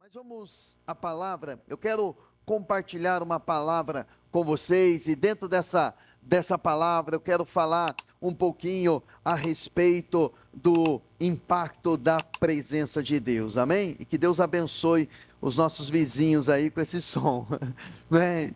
Mas vamos à palavra. Eu quero compartilhar uma palavra com vocês e dentro dessa palavra eu quero falar um pouquinho a respeito do impacto da presença de Deus. Amém? E que Deus abençoe os nossos vizinhos aí com esse som, né?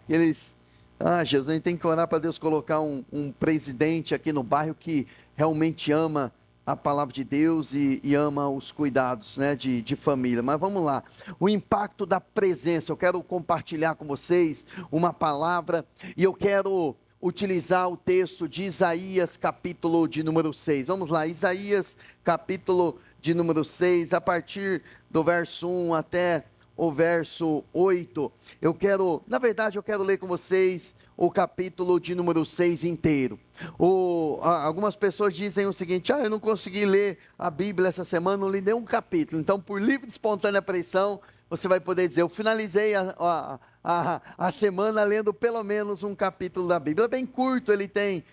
Jesus, a gente tem que orar para Deus colocar um presidente aqui no bairro que realmente ama a palavra de Deus e ama os cuidados, né, de família. Mas vamos lá, o impacto da presença. Eu quero compartilhar com vocês uma palavra e eu quero utilizar o texto de Isaías, capítulo de número 6. Vamos lá, Isaías, capítulo de número 6, a partir do verso 1 até o verso 8. Eu quero ler com vocês o capítulo de número 6 inteiro. Algumas pessoas dizem o seguinte: eu não consegui ler a Bíblia essa semana, não li nenhum capítulo. Então, por livre e espontânea pressão, você vai poder dizer: eu finalizei a semana lendo pelo menos um capítulo da Bíblia. É bem curto, ele tem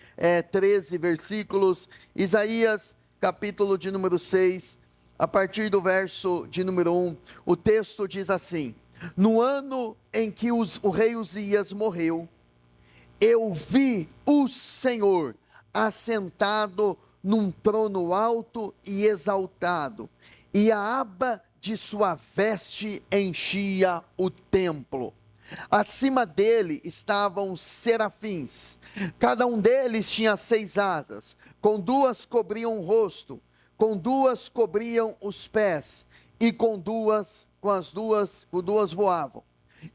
13 versículos. Isaías, capítulo de número 6, a partir do verso de número 1, o texto diz assim: no ano em que o rei Uzias morreu, eu vi o Senhor assentado num trono alto e exaltado, e a aba de sua veste enchia o templo. Acima dele estavam serafins, cada um deles tinha 6 asas, com 2 cobriam o rosto, com 2 cobriam os pés, e com duas voavam,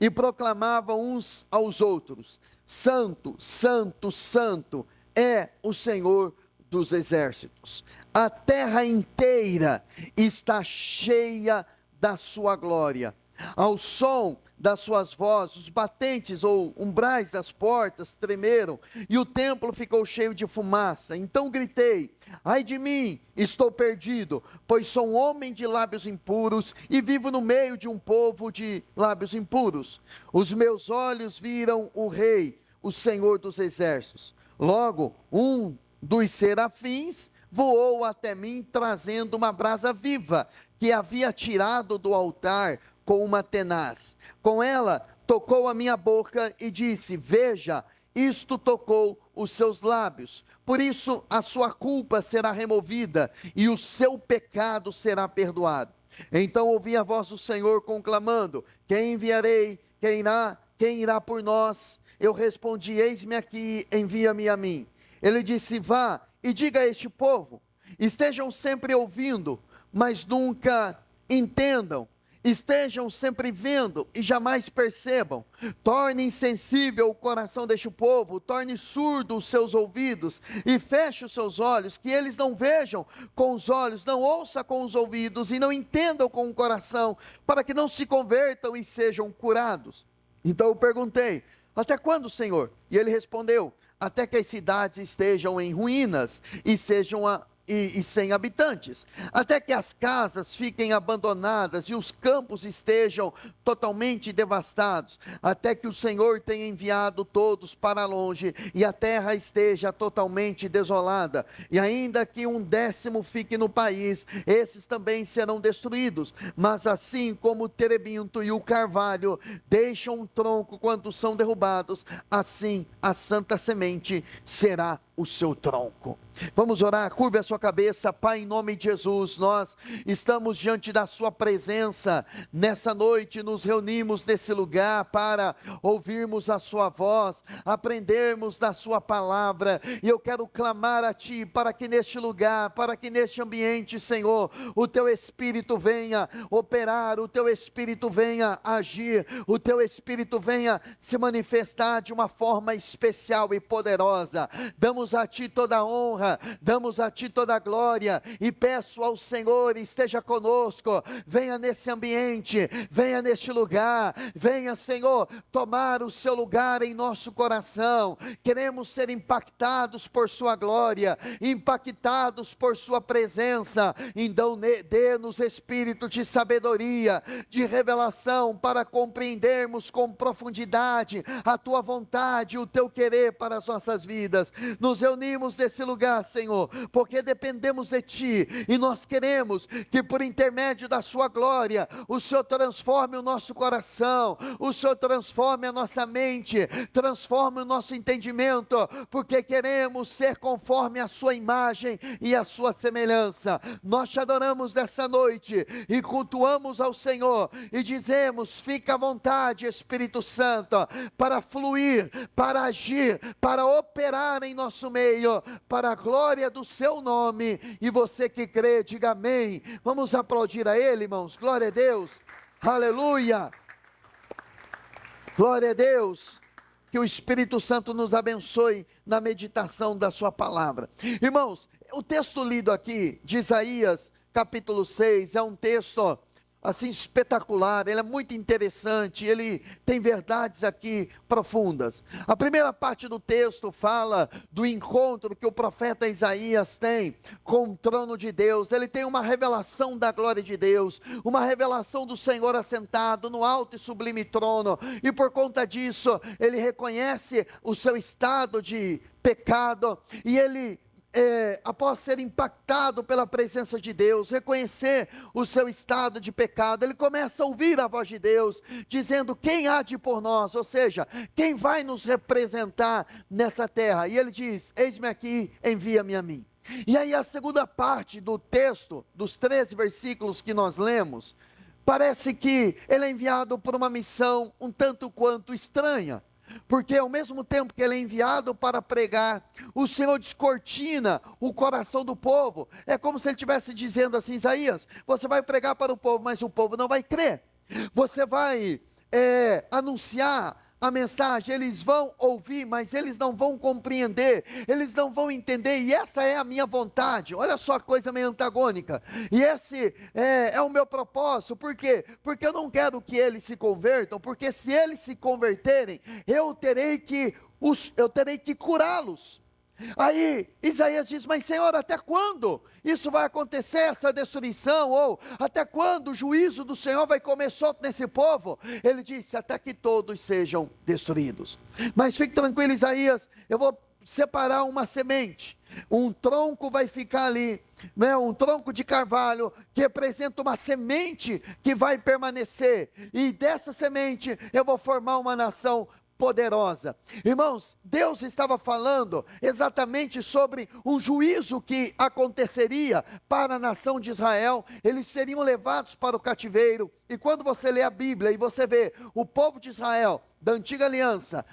e proclamavam uns aos outros: Santo, Santo, Santo é o Senhor dos exércitos. A terra inteira está cheia da sua glória. Ao som das suas vozes, os batentes ou umbrais das portas tremeram, e o templo ficou cheio de fumaça. Então gritei: ai de mim, estou perdido, pois sou um homem de lábios impuros, e vivo no meio de um povo de lábios impuros. Os meus olhos viram o Rei, o Senhor dos exércitos. Logo, um dos serafins voou até mim, trazendo uma brasa viva, que havia tirado do altar com uma tenaz. Com ela tocou a minha boca e disse: veja, isto tocou os seus lábios, por isso a sua culpa será removida e o seu pecado será perdoado. Então ouvi a voz do Senhor conclamando: quem enviarei? Quem irá por nós? Eu respondi: eis-me aqui, envia-me a mim. Ele disse: vá e diga a este povo: estejam sempre ouvindo, mas nunca entendam. Estejam sempre vendo e jamais percebam. Torne insensível o coração deste povo, torne surdo os seus ouvidos e feche os seus olhos, que eles não vejam com os olhos, não ouçam com os ouvidos e não entendam com o coração, para que não se convertam e sejam curados. Então eu perguntei: até quando, Senhor? E ele respondeu: até que as cidades estejam em ruínas e sejam sem habitantes, até que as casas fiquem abandonadas e os campos estejam totalmente devastados, até que o Senhor tenha enviado todos para longe e a terra esteja totalmente desolada, e ainda que 1/10 fique no país, esses também serão destruídos. Mas assim como o terebinto e o carvalho deixam um tronco quando são derrubados, assim a santa semente será o seu tronco. Vamos orar, curve a sua cabeça. Pai, em nome de Jesus, nós estamos diante da sua presença, nessa noite nos reunimos nesse lugar para ouvirmos a sua voz, aprendermos da sua palavra, e eu quero clamar a Ti, para que neste lugar, para que neste ambiente, Senhor, o Teu Espírito venha operar, o Teu Espírito venha agir, o Teu Espírito venha se manifestar de uma forma especial e poderosa. Damos a Ti toda a honra, damos a Ti toda a glória, e peço ao Senhor: esteja conosco, venha nesse ambiente, venha neste lugar, venha, Senhor, tomar o seu lugar em nosso coração. Queremos ser impactados por sua glória, impactados por sua presença. Então dê-nos espírito de sabedoria, de revelação, para compreendermos com profundidade a Tua vontade, o Teu querer para as nossas vidas. Nos reunimos nesse lugar lugar, Senhor, porque dependemos de Ti, e nós queremos que por intermédio da Sua glória, o Senhor transforme o nosso coração, o Senhor transforme a nossa mente, transforme o nosso entendimento, porque queremos ser conforme a Sua imagem e a Sua semelhança. Nós te adoramos nessa noite, e cultuamos ao Senhor, e dizemos, fica à vontade, Espírito Santo, para fluir, para agir, para operar em nosso meio, para a glória do Seu nome. E você que crê, diga amém. Vamos aplaudir a Ele, irmãos, glória a Deus, aleluia, glória a Deus. Que o Espírito Santo nos abençoe na meditação da sua palavra. Irmãos, o texto lido aqui, de Isaías, capítulo 6, é um texto assim espetacular, ele é muito interessante, ele tem verdades aqui profundas. A primeira parte do texto fala do encontro que o profeta Isaías tem com o trono de Deus. Ele tem uma revelação da glória de Deus, uma revelação do Senhor assentado no alto e sublime trono, e por conta disso, ele reconhece o seu estado de pecado, e ele após ser impactado pela presença de Deus, reconhecer o seu estado de pecado, ele começa a ouvir a voz de Deus, dizendo, quem há de por nós, ou seja, quem vai nos representar nessa terra? E ele diz, eis-me aqui, envia-me a mim. E aí a segunda parte do texto, dos 13 versículos que nós lemos, parece que ele é enviado por uma missão um tanto quanto estranha, porque ao mesmo tempo que ele é enviado para pregar, o Senhor descortina o coração do povo. É como se ele estivesse dizendo assim, Isaías, você vai pregar para o povo, mas o povo não vai crer. Você vai anunciar a mensagem, eles vão ouvir, mas eles não vão compreender, eles não vão entender, e essa é a minha vontade. Olha só a coisa meio antagônica, e esse é o meu propósito. Por quê? Porque eu não quero que eles se convertam, porque se eles se converterem, eu terei que curá-los. Aí Isaías diz, mas Senhor, até quando isso vai acontecer, essa destruição? Ou até quando o juízo do Senhor vai começar nesse povo? Ele disse, até que todos sejam destruídos. Mas fique tranquilo, Isaías, eu vou separar uma semente, um tronco vai ficar ali, né, um tronco de carvalho, que representa uma semente que vai permanecer, e dessa semente eu vou formar uma nação poderosa. Irmãos, Deus estava falando exatamente sobre um juízo que aconteceria para a nação de Israel. Eles seriam levados para o cativeiro, e quando você lê a Bíblia e você vê o povo de Israel da antiga aliança,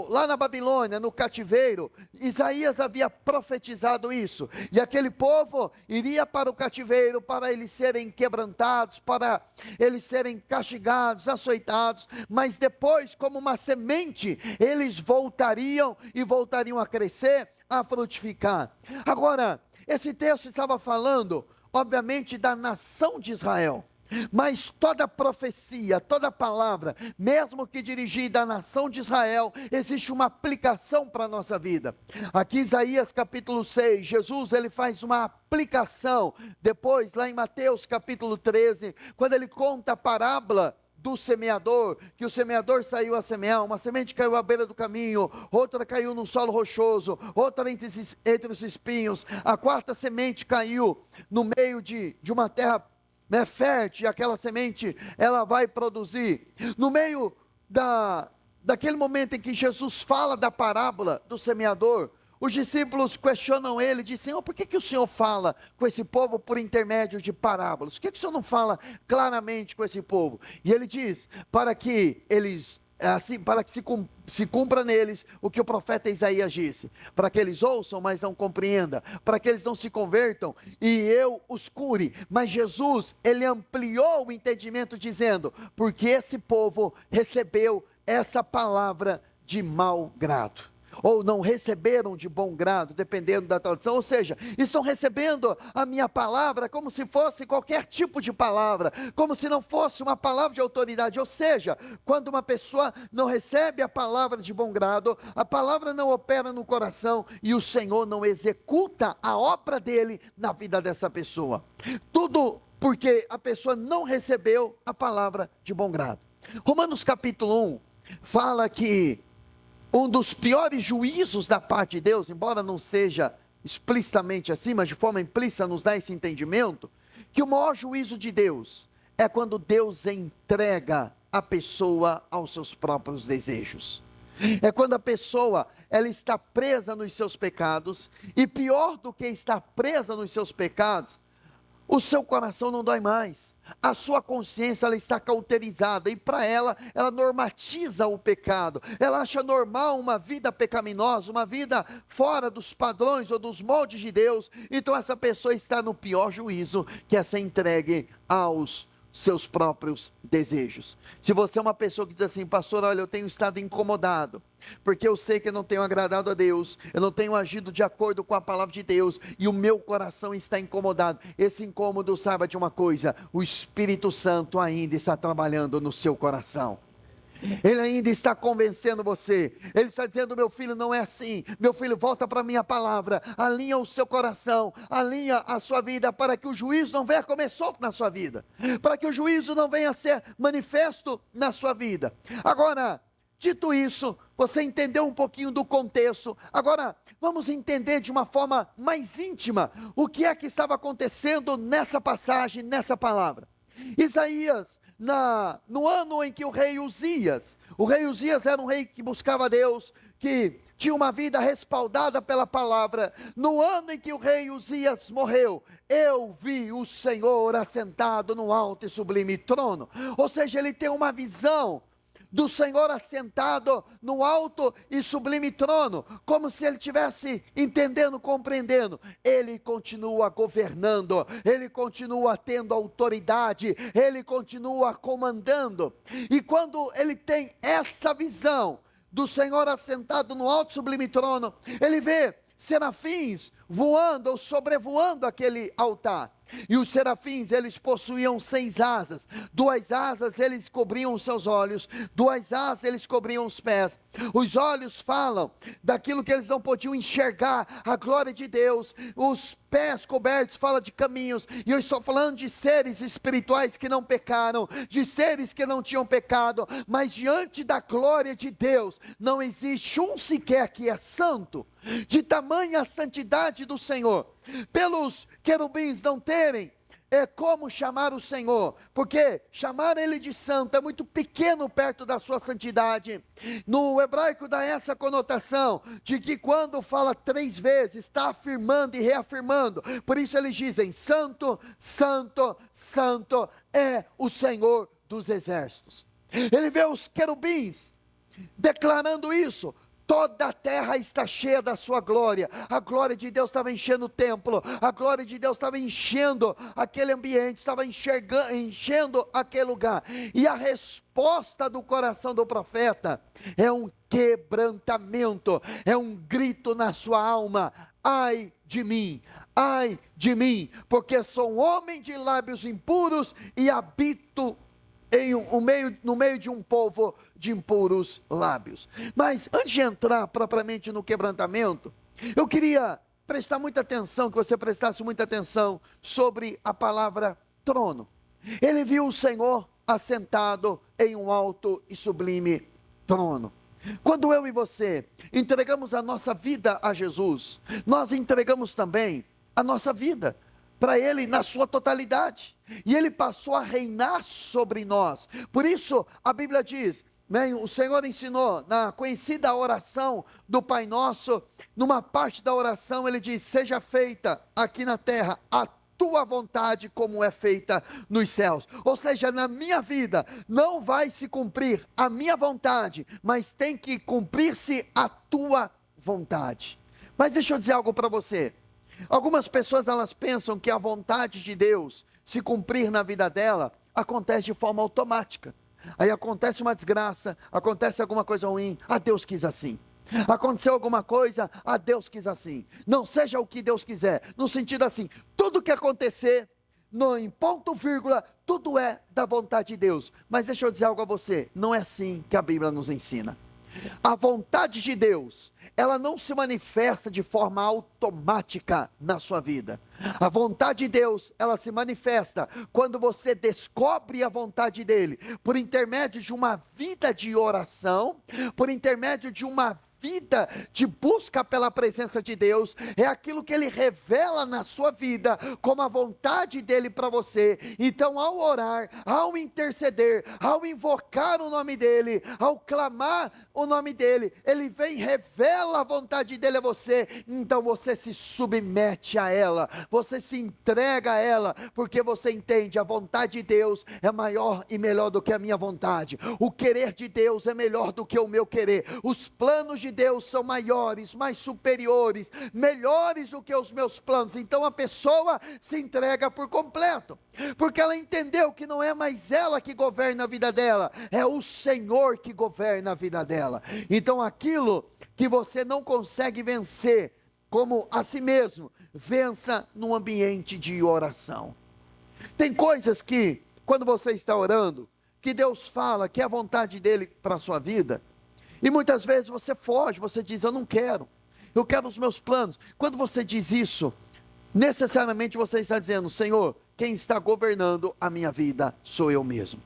lá na Babilônia, no cativeiro, Isaías havia profetizado isso, e aquele povo iria para o cativeiro, para eles serem quebrantados, para eles serem castigados, açoitados, mas depois, como uma semente, eles voltariam a crescer, a frutificar. Agora, esse texto estava falando, obviamente, da nação de Israel, mas toda profecia, toda palavra, mesmo que dirigida à nação de Israel, existe uma aplicação para a nossa vida. Aqui Isaías capítulo 6, Jesus ele faz uma aplicação, depois lá em Mateus capítulo 13, quando ele conta a parábola do semeador, que o semeador saiu a semear, uma semente caiu à beira do caminho, outra caiu num solo rochoso, outra entre os espinhos, a quarta semente caiu no meio de uma terra fértil, e aquela semente, ela vai produzir. No meio daquele momento em que Jesus fala da parábola do semeador, os discípulos questionam ele, dizem, Senhor, por que o Senhor fala com esse povo por intermédio de parábolas? Por que o Senhor não fala claramente com esse povo? E ele diz, para que se cumpra neles o que o profeta Isaías disse, para que eles ouçam, mas não compreendam, para que eles não se convertam e eu os cure. Mas Jesus, ele ampliou o entendimento dizendo, porque esse povo recebeu essa palavra de mau grado, ou não receberam de bom grado, dependendo da tradução, ou seja, estão recebendo a minha palavra como se fosse qualquer tipo de palavra, como se não fosse uma palavra de autoridade. Ou seja, quando uma pessoa não recebe a palavra de bom grado, a palavra não opera no coração, e o Senhor não executa a obra dele na vida dessa pessoa, tudo porque a pessoa não recebeu a palavra de bom grado. Romanos capítulo 1, fala que um dos piores juízos da parte de Deus, embora não seja explicitamente assim, mas de forma implícita nos dá esse entendimento, que o maior juízo de Deus é quando Deus entrega a pessoa aos seus próprios desejos. É quando a pessoa, ela está presa nos seus pecados, e pior do que estar presa nos seus pecados, o seu coração não dói mais, a sua consciência ela está cauterizada, e para ela normatiza o pecado, ela acha normal uma vida pecaminosa, uma vida fora dos padrões ou dos moldes de Deus. Então essa pessoa está no pior juízo, que é ser entregue aos seus próprios desejos. Se você é uma pessoa que diz assim: pastor, olha, eu tenho estado incomodado, porque eu sei que eu não tenho agradado a Deus, eu não tenho agido de acordo com a palavra de Deus, e o meu coração está incomodado. Esse incômodo, saiba de uma coisa: o Espírito Santo ainda está trabalhando no seu coração. Ele ainda está convencendo você. Ele está dizendo: meu filho, não é assim. Meu filho, volta para a minha palavra. Alinha o seu coração, alinha a sua vida, para que o juízo não venha comer solto na sua vida, para que o juízo não venha a ser manifesto na sua vida. Agora, dito isso, você entendeu um pouquinho do contexto. Agora, vamos entender de uma forma mais íntima o que é que estava acontecendo nessa passagem, nessa palavra. Isaías, no ano em que o rei Uzias era um rei que buscava Deus, que tinha uma vida respaldada pela palavra. No ano em que o rei Uzias morreu, eu vi o Senhor assentado no alto e sublime trono. Ou seja, ele tem uma visão do Senhor assentado no alto e sublime trono, como se ele estivesse entendendo, compreendendo. Ele continua governando, ele continua tendo autoridade, ele continua comandando. E quando ele tem essa visão do Senhor assentado no alto e sublime trono, ele vê serafins voando ou sobrevoando aquele altar. E os serafins, eles possuíam 6 asas, 2 asas eles cobriam os seus olhos, 2 asas eles cobriam os pés. Os olhos falam daquilo que eles não podiam enxergar, a glória de Deus. Os pés cobertos falam de caminhos, e eu estou falando de seres espirituais que não pecaram, de seres que não tinham pecado, mas diante da glória de Deus, não existe um sequer que é santo, de tamanha santidade do Senhor. Pelos querubins não terem como chamar o Senhor, porque chamar ele de santo é muito pequeno perto da sua santidade. No hebraico dá essa conotação, de que quando fala 3 vezes, está afirmando e reafirmando. Por isso eles dizem: santo, santo, santo é o Senhor dos exércitos. Ele vê os querubins declarando isso. Toda a terra está cheia da sua glória. A glória de Deus estava enchendo o templo, a glória de Deus estava enchendo aquele ambiente, estava enchendo aquele lugar. E a resposta do coração do profeta é um quebrantamento, é um grito na sua alma: ai de mim, porque sou um homem de lábios impuros e habito no meio de um povo de impuros lábios. Mas antes de entrar propriamente no quebrantamento, eu queria prestar muita atenção, que você prestasse muita atenção sobre a palavra trono. Ele viu o Senhor assentado em um alto e sublime trono. Quando eu e você entregamos a nossa vida a Jesus, nós entregamos também a nossa vida para Ele na sua totalidade, e Ele passou a reinar sobre nós. Por isso a Bíblia diz, o Senhor ensinou na conhecida oração do Pai Nosso, numa parte da oração ele diz: seja feita aqui na terra a tua vontade como é feita nos céus. Ou seja, na minha vida não vai se cumprir a minha vontade, mas tem que cumprir-se a tua vontade. Mas deixa eu dizer algo para você. Algumas pessoas, elas pensam que a vontade de Deus se cumprir na vida dela acontece de forma automática. Aí acontece uma desgraça, acontece alguma coisa ruim, Deus quis assim. Aconteceu alguma coisa, Deus quis assim. Não seja o que Deus quiser, no sentido assim, tudo que acontecer, em ponto vírgula, tudo é da vontade de Deus. Mas deixa eu dizer algo a você, não é assim que a Bíblia nos ensina. A vontade de Deus ela não se manifesta de forma automática na sua vida. A vontade de Deus, ela se manifesta quando você descobre a vontade dele, por intermédio de uma vida de oração, por intermédio de uma vida de busca pela presença de Deus. É aquilo que ele revela na sua vida como a vontade dele para você. Então, ao orar, ao interceder, ao invocar o nome dele, ao clamar o nome dele, ele vem, revela a vontade dele a você. Então você se submete a ela, você se entrega a ela, porque você entende, a vontade de Deus é maior e melhor do que a minha vontade, o querer de Deus é melhor do que o meu querer, os planos de Deus são maiores, mais superiores, melhores do que os meus planos. Então a pessoa se entrega por completo, porque ela entendeu que não é mais ela que governa a vida dela, é o Senhor que governa a vida dela. Então aquilo que você não consegue vencer como a si mesmo, vença num ambiente de oração. Tem coisas que, quando você está orando, que Deus fala que é a vontade dele para a sua vida, e muitas vezes você foge, você diz, eu quero os meus planos. Quando você diz isso, necessariamente você está dizendo, Senhor, quem está governando a minha vida sou eu mesmo.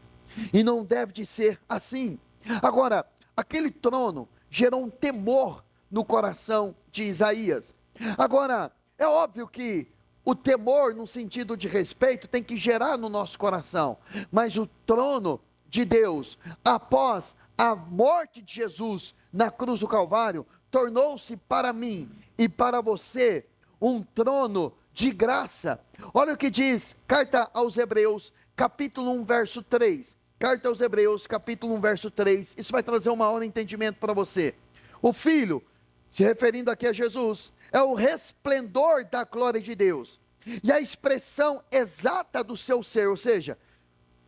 E não deve de ser assim. Agora, aquele trono gerou um temor no coração de Isaías. Agora, é óbvio que o temor no sentido de respeito tem que gerar no nosso coração, mas o trono de Deus, após a morte de Jesus na cruz do Calvário, tornou-se para mim e para você um trono de graça. Olha o que diz, carta aos Hebreus, capítulo 1, verso 3. Carta aos Hebreus, capítulo 1, verso 3. Isso vai trazer um maior entendimento para você. O Filho, se referindo aqui a Jesus, é o resplendor da glória de Deus, e a expressão exata do seu ser, ou seja,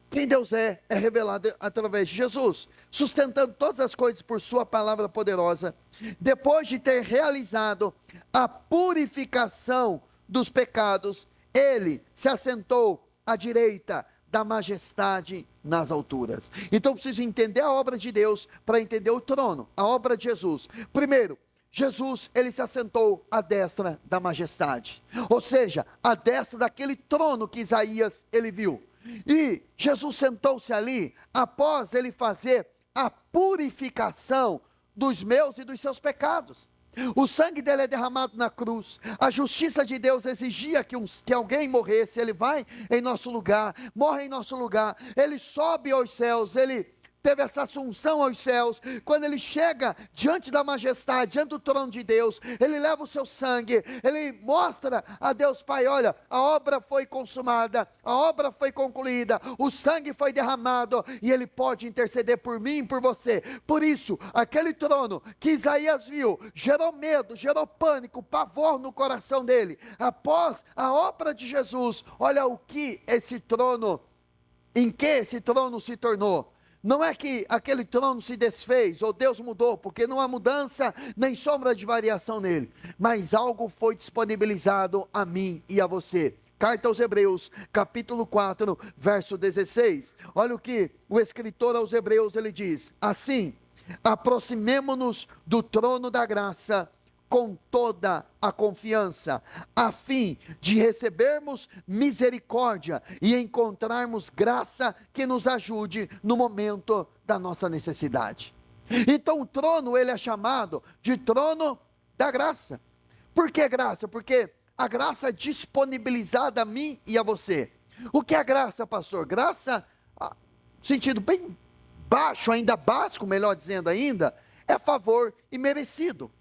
quem Deus é revelado através de Jesus, sustentando todas as coisas por sua palavra poderosa, depois de ter realizado a purificação dos pecados, ele se assentou à direita da majestade nas alturas. Então preciso entender a obra de Deus para entender o trono, a obra de Jesus. Primeiro, Jesus, ele se assentou à destra da majestade, ou seja, à destra daquele trono que Isaías, ele viu. E Jesus sentou-se ali, após ele fazer a purificação dos meus e dos seus pecados. O sangue dele é derramado na cruz, a justiça de Deus exigia que alguém morresse, ele vai em nosso lugar, morre em nosso lugar, ele sobe aos céus, ele teve essa assunção aos céus. Quando ele chega diante da majestade, diante do trono de Deus, ele leva o seu sangue, ele mostra a Deus Pai, olha, a obra foi consumada, a obra foi concluída, o sangue foi derramado, e ele pode interceder por mim e por você. Por isso, aquele trono que Isaías viu, gerou medo, gerou pânico, pavor no coração dele. Após a obra de Jesus, olha o que esse trono, em que esse trono se tornou. Não é que aquele trono se desfez, ou Deus mudou, porque não há mudança, nem sombra de variação nele, mas algo foi disponibilizado a mim e a você. Carta aos Hebreus, capítulo 4, verso 16, olha o que o escritor aos Hebreus, ele diz, assim, aproximemo-nos do trono da graça, com toda a confiança, a fim de recebermos misericórdia e encontrarmos graça que nos ajude no momento da nossa necessidade. Então o trono, ele é chamado de trono da graça. Por que graça? Porque a graça é disponibilizada a mim e a você. O que é graça, pastor? Graça, sentido bem baixo, ainda básico, melhor dizendo ainda, é favor imerecido.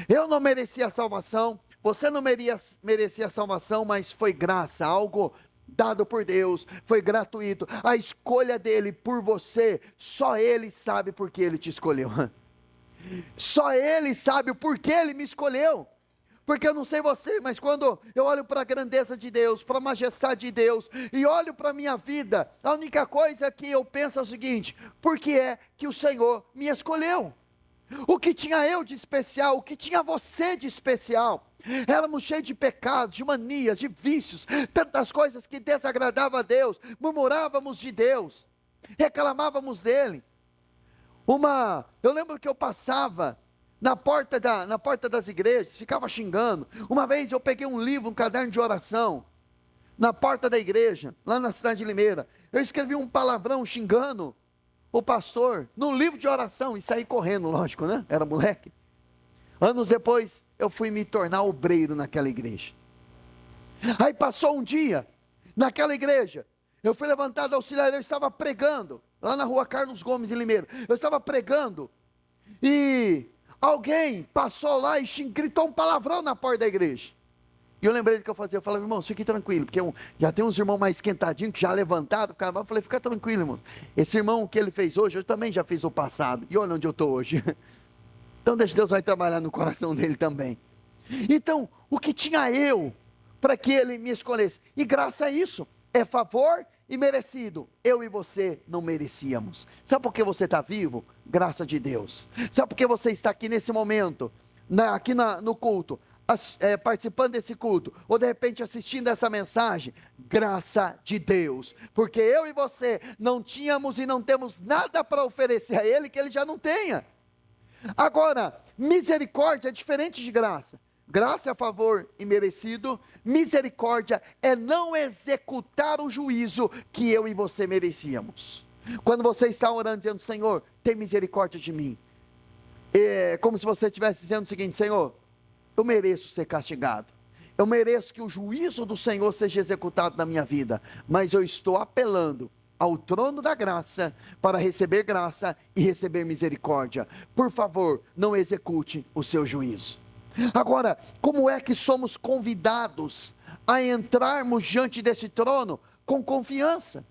Eu não merecia a salvação, você não merecia a salvação, mas foi graça, algo dado por Deus, foi gratuito, a escolha dele por você, só ele sabe por que ele te escolheu, só ele sabe o porquê ele me escolheu, porque eu não sei você, mas quando eu olho para a grandeza de Deus, para a majestade de Deus, e olho para a minha vida, a única coisa que eu penso é o seguinte, por que é que o Senhor me escolheu? O que tinha eu de especial, o que tinha você de especial? Éramos cheios de pecados, de manias, de vícios, tantas coisas que desagradavam a Deus, murmurávamos de Deus, reclamávamos dele. Eu lembro que eu passava na porta das igrejas, ficava xingando. Uma vez eu peguei um livro, um caderno de oração, na porta da igreja, lá na cidade de Limeira. Eu escrevi um palavrão xingando o pastor, no livro de oração, e saí correndo, lógico, né? Era moleque. Anos depois, eu fui me tornar obreiro naquela igreja. Aí passou um dia, naquela igreja, eu fui levantado auxiliar, eu estava pregando, lá na rua Carlos Gomes, em Limeira. Eu estava pregando, e alguém passou lá e gritou um palavrão na porta da igreja. E eu lembrei do que eu fazia. Eu falei, irmão, fique tranquilo, porque já tem uns irmãos mais esquentadinhos, que já levantaram, ficaram. Eu falei, fica tranquilo, irmão. Esse irmão, o que ele fez hoje, eu também já fiz o passado. E olha onde eu estou hoje. Então deixa Deus vai trabalhar no coração dele também. Então, o que tinha eu, para que ele me escolhesse? E graças a isso, é favor e merecido. Eu e você não merecíamos. Sabe por que você está vivo? Graça de Deus. Sabe por que você está aqui nesse momento, aqui no culto? Participando desse culto, ou de repente assistindo essa mensagem, graça de Deus, porque eu e você não tínhamos e não temos nada para oferecer a Ele que Ele já não tenha. Agora, misericórdia é diferente de graça. Graça é a favor e merecido, misericórdia é não executar o juízo que eu e você merecíamos. Quando você está orando dizendo, Senhor, tem misericórdia de mim, é como se você estivesse dizendo o seguinte, Senhor, eu mereço ser castigado, eu mereço que o juízo do Senhor seja executado na minha vida, mas eu estou apelando ao trono da graça, para receber graça e receber misericórdia. Por favor, não execute o seu juízo. Agora, como é que somos convidados a entrarmos diante desse trono com confiança?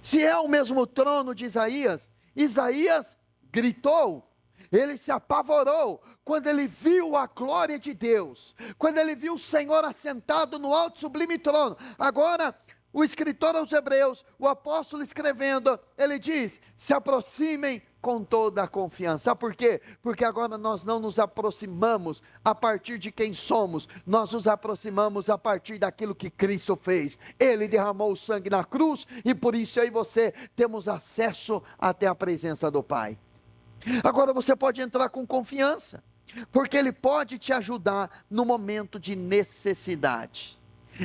Se é o mesmo trono de Isaías, Isaías gritou, ele se apavorou, quando ele viu a glória de Deus, quando ele viu o Senhor assentado no alto sublime trono. Agora, o escritor aos Hebreus, o apóstolo escrevendo, ele diz, se aproximem com toda a confiança. Sabe por quê? Porque agora nós não nos aproximamos a partir de quem somos, nós nos aproximamos a partir daquilo que Cristo fez. Ele derramou o sangue na cruz, e por isso eu e você temos acesso até a presença do Pai. Agora você pode entrar com confiança, porque Ele pode te ajudar no momento de necessidade.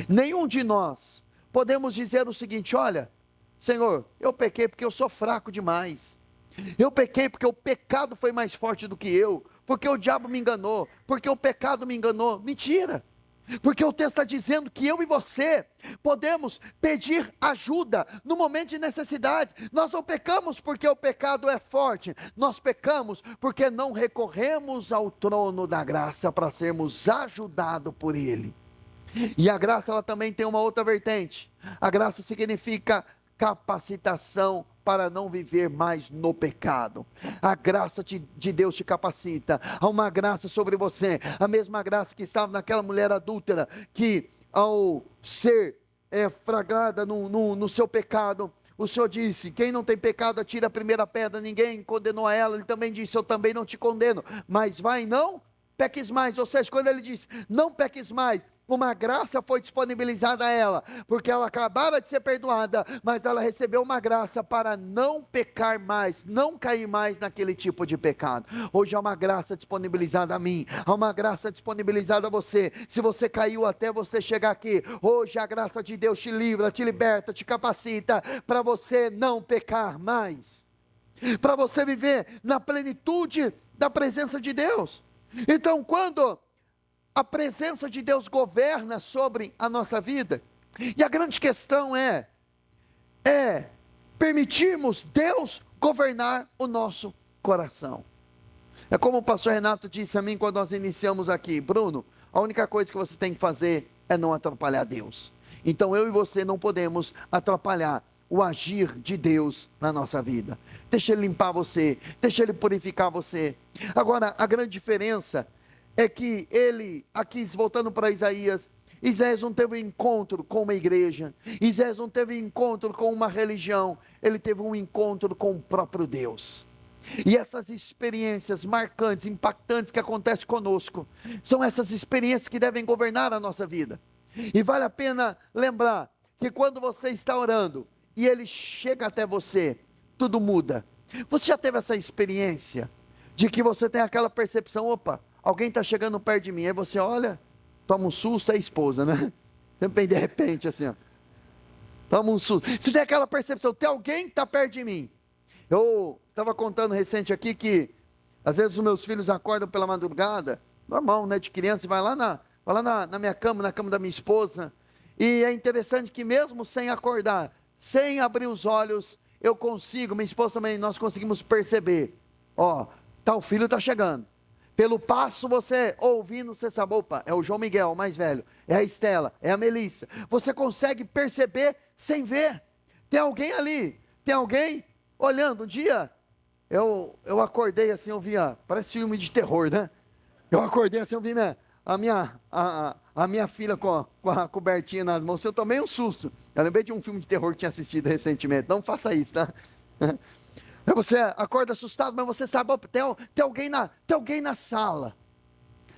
Nenhum de nós podemos dizer o seguinte, olha, Senhor, eu pequei porque eu sou fraco demais, eu pequei porque o pecado foi mais forte do que eu, porque o diabo me enganou, porque o pecado me enganou. Mentira, porque o texto está dizendo que eu e você podemos pedir ajuda no momento de necessidade. Nós não pecamos porque o pecado é forte, nós pecamos porque não recorremos ao trono da graça para sermos ajudados por Ele. E a graça, ela também tem uma outra vertente. A graça significa capacitação para não viver mais no pecado. A graça de Deus te capacita. Há uma graça sobre você, a mesma graça que estava naquela mulher adúltera, que ao ser flagrada no seu pecado, o Senhor disse, quem não tem pecado atira a primeira pedra. Ninguém condenou a ela. Ele também disse, eu também não te condeno, mas vai, não peques mais. Ou seja, quando ele diz, não peques mais, uma graça foi disponibilizada a ela, porque ela acabara de ser perdoada, mas ela recebeu uma graça para não pecar mais, não cair mais naquele tipo de pecado. Hoje há uma graça disponibilizada a mim, há uma graça disponibilizada a você. Se você caiu até você chegar aqui, hoje a graça de Deus te livra, te liberta, te capacita para você não pecar mais, para você viver na plenitude da presença de Deus. Então, quando a presença de Deus governa sobre a nossa vida, e a grande questão é permitirmos Deus governar o nosso coração. É como o pastor Renato disse a mim quando nós iniciamos aqui, Bruno, a única coisa que você tem que fazer é não atrapalhar Deus. Então eu e você não podemos atrapalhar o agir de Deus na nossa vida. Deixa Ele limpar você, deixa Ele purificar você. Agora, a grande diferença é que ele, aqui voltando para Isaías não teve um encontro com uma igreja, Isaías não teve um encontro com uma religião, ele teve um encontro com o próprio Deus. E essas experiências marcantes, impactantes que acontecem conosco, são essas experiências que devem governar a nossa vida. E vale a pena lembrar que quando você está orando e Ele chega até você, tudo muda. Você já teve essa experiência? de que você tem aquela percepção, opa, alguém está chegando perto de mim, aí você olha, toma um susto, é a esposa, né? Também de repente assim, ó, toma um susto. Você tem aquela percepção, tem alguém que está perto de mim. Eu estava contando recente aqui que, às vezes os meus filhos acordam pela madrugada, normal, né, de criança, e vai lá na minha cama, na cama da minha esposa, e é interessante que mesmo sem acordar, sem abrir os olhos, eu consigo, minha esposa também, nós conseguimos perceber, ó, tal filho está chegando. Pelo passo você ouvindo, você sabe, opa, é o João Miguel, o mais velho, é a Estela, é a Melissa. Você consegue perceber sem ver. Tem alguém ali, tem alguém olhando. Um dia, eu acordei assim, eu via, parece filme de terror, né? Eu acordei assim, eu vi, né, a minha filha com a cobertinha nas mãos, eu tomei um susto. Eu lembrei de um filme de terror que tinha assistido recentemente, não faça isso, tá? Aí você acorda assustado, mas você sabe, opa, tem alguém na sala.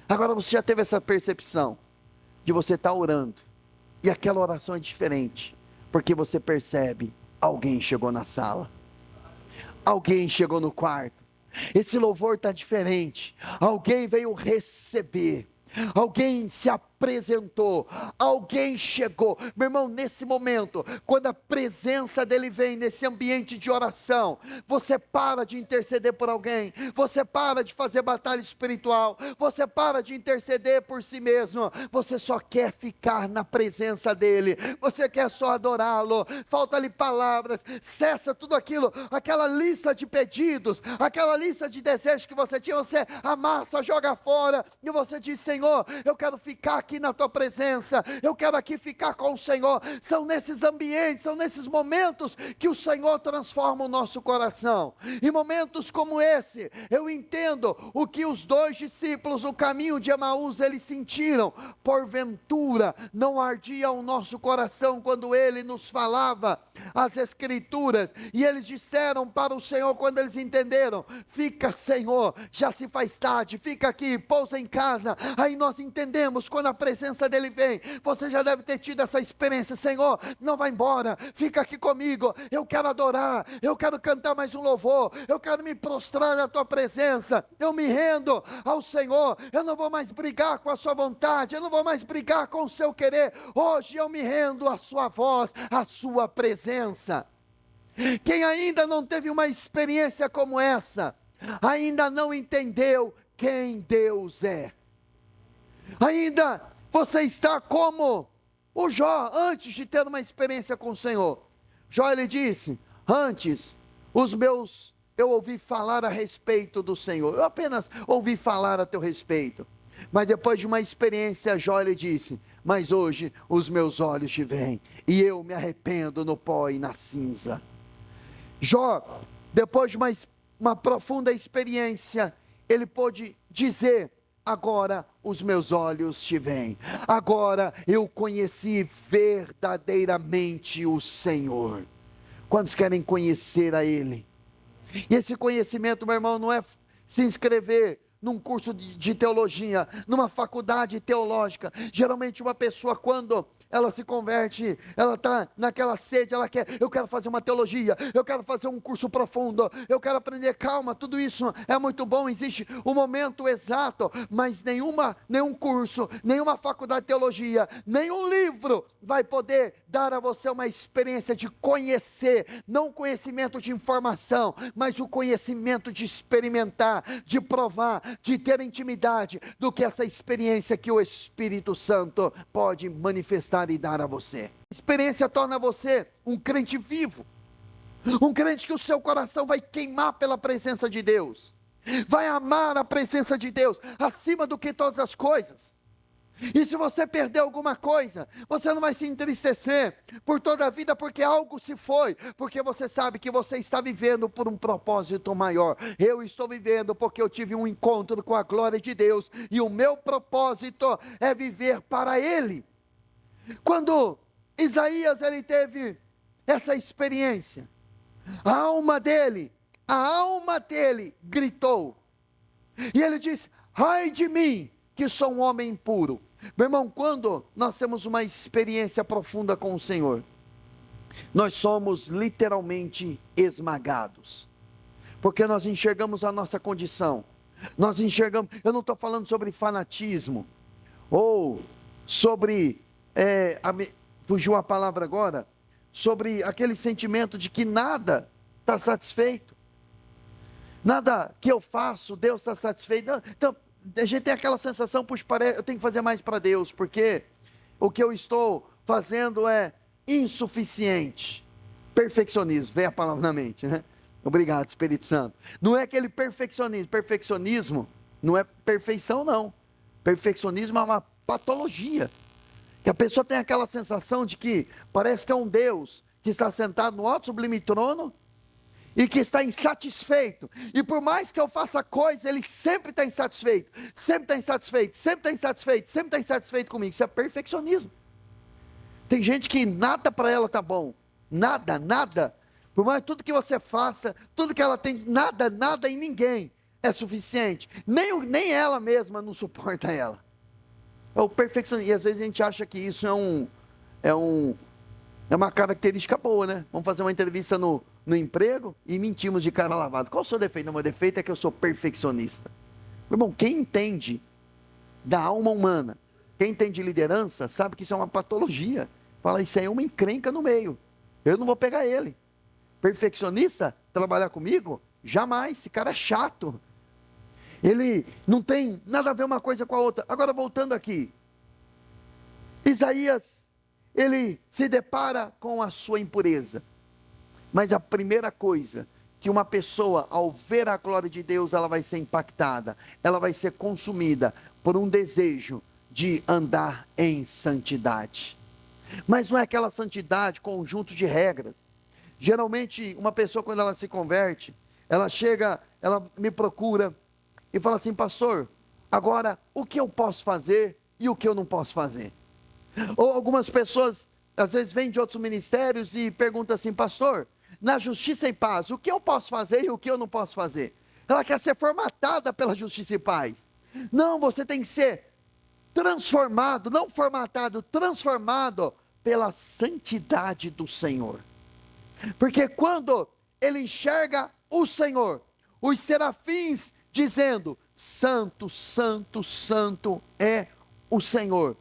Agora você já teve essa percepção de você estar orando, e aquela oração é diferente, porque você percebe, alguém chegou na sala, alguém chegou no quarto, esse louvor está diferente, alguém veio receber, alguém se apresentou, alguém chegou. Meu irmão, nesse momento, quando a presença dele vem nesse ambiente de oração, você para de interceder por alguém, você para de fazer batalha espiritual, você para de interceder por si mesmo, você só quer ficar na presença dele, você quer só adorá-lo. Falta-lhe palavras, cessa tudo aquilo, aquela lista de pedidos, aquela lista de desejos que você tinha, você amassa, joga fora, e você diz: Senhor, eu quero ficar aqui na tua presença, eu quero aqui ficar com o Senhor. São nesses ambientes, são nesses momentos que o Senhor transforma o nosso coração. Em momentos como esse, eu entendo o que os dois discípulos no caminho de Emaús eles sentiram. Porventura não ardia o nosso coração quando ele nos falava as escrituras, e eles disseram para o Senhor quando eles entenderam: fica, Senhor, já se faz tarde, fica aqui, pousa em casa. Aí nós entendemos, quando a presença dele vem, você já deve ter tido essa experiência: Senhor, não vai embora, fica aqui comigo, eu quero adorar, eu quero cantar mais um louvor, eu quero me prostrar na tua presença, eu me rendo ao Senhor, eu não vou mais brigar com a sua vontade, eu não vou mais brigar com o seu querer, hoje eu me rendo à sua voz, à sua presença. Quem ainda não teve uma experiência como essa, ainda não entendeu quem Deus é. Ainda você está como o Jó, antes de ter uma experiência com o Senhor. Jó, ele disse: antes, eu ouvi falar a respeito do Senhor, eu apenas ouvi falar a teu respeito, mas depois de uma experiência, Jó, ele disse: mas hoje os meus olhos te veem, e eu me arrependo no pó e na cinza. Jó, depois de uma profunda experiência, ele pôde dizer: agora os meus olhos te veem, agora eu conheci verdadeiramente o Senhor. Quantos querem conhecer a Ele? E esse conhecimento, meu irmão, não é se inscrever num curso de teologia, numa faculdade teológica. Geralmente uma pessoa, quando ela se converte, ela está naquela sede, eu quero fazer uma teologia, eu quero fazer um curso profundo, eu quero aprender. Calma, tudo isso é muito bom, existe um momento exato, mas nenhum curso, nenhuma faculdade de teologia, nenhum livro vai poder dar a você uma experiência de conhecer, não conhecimento de informação, mas o conhecimento de experimentar, de provar, de ter intimidade, do que essa experiência que o Espírito Santo pode manifestar e dar a você. A experiência torna você um crente vivo, um crente que o seu coração vai queimar pela presença de Deus, vai amar a presença de Deus acima do que todas as coisas. E se você perder alguma coisa, você não vai se entristecer por toda a vida, porque algo se foi, porque você sabe que você está vivendo por um propósito maior. Eu estou vivendo porque eu tive um encontro com a glória de Deus, e o meu propósito é viver para Ele. Quando Isaías ele teve essa experiência, a alma dele gritou, e ele disse: ai de mim, que sou um homem impuro. Meu irmão, quando nós temos uma experiência profunda com o Senhor, nós somos literalmente esmagados, porque nós enxergamos a nossa condição. Nós enxergamos, eu não estou falando sobre fanatismo, ou sobre, fugiu a palavra agora, sobre aquele sentimento de que nada está satisfeito. Nada que eu faço, Deus está satisfeito. Então, a gente tem aquela sensação, puxa, eu tenho que fazer mais para Deus, porque o que eu estou fazendo é insuficiente. Perfeccionismo, vem a palavra na mente, né? Obrigado, Espírito Santo. Não é aquele perfeccionismo não é perfeição, não. Perfeccionismo é uma patologia. Que a pessoa tem aquela sensação de que parece que é um Deus que está sentado no alto sublime trono e que está insatisfeito. E por mais que eu faça coisa, ele sempre está insatisfeito, sempre está insatisfeito, sempre está insatisfeito, sempre está insatisfeito comigo. Isso é perfeccionismo. Tem gente que nada para ela está bom. Nada, nada. Por mais tudo que você faça, tudo que ela tem, nada em ninguém é suficiente. Nem ela mesma não suporta ela. É o perfeccionismo. E às vezes a gente acha que isso é uma característica boa, né? Vamos fazer uma entrevista no emprego e mentimos de cara lavada. Qual o seu defeito? Não, meu defeito é que eu sou perfeccionista. Meu irmão, quem entende da alma humana, quem entende de liderança, sabe que isso é uma patologia. Fala, isso aí é uma encrenca no meio. Eu não vou pegar ele. Perfeccionista, trabalhar comigo? Jamais, esse cara é chato. Ele não tem nada a ver uma coisa com a outra. Agora voltando aqui. Isaías, ele se depara com a sua impureza. Mas a primeira coisa que uma pessoa, ao ver a glória de Deus, ela vai ser impactada. Ela vai ser consumida por um desejo de andar em santidade. Mas não é aquela santidade, conjunto de regras. Geralmente, uma pessoa, quando ela se converte, ela chega, ela me procura e fala assim, pastor, agora, o que eu posso fazer e o que eu não posso fazer? Ou algumas pessoas, às vezes, vêm de outros ministérios e perguntam assim, pastor, na justiça e paz, o que eu posso fazer e o que eu não posso fazer? Ela quer ser formatada pela justiça e paz. Não, você tem que ser transformado, não formatado, transformado pela santidade do Senhor. Porque quando ele enxerga o Senhor, os serafins dizendo, santo, santo, santo é o Senhor,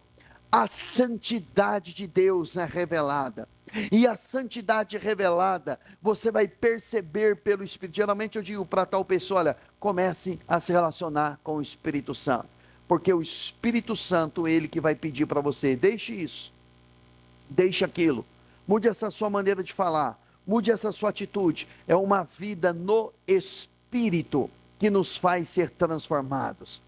a santidade de Deus é revelada. E a santidade revelada, você vai perceber pelo Espírito. Geralmente eu digo para tal pessoa, olha, comece a se relacionar com o Espírito Santo. Porque o Espírito Santo, ele que vai pedir para você, deixe isso, deixe aquilo, mude essa sua maneira de falar, mude essa sua atitude. É uma vida no Espírito que nos faz ser transformados.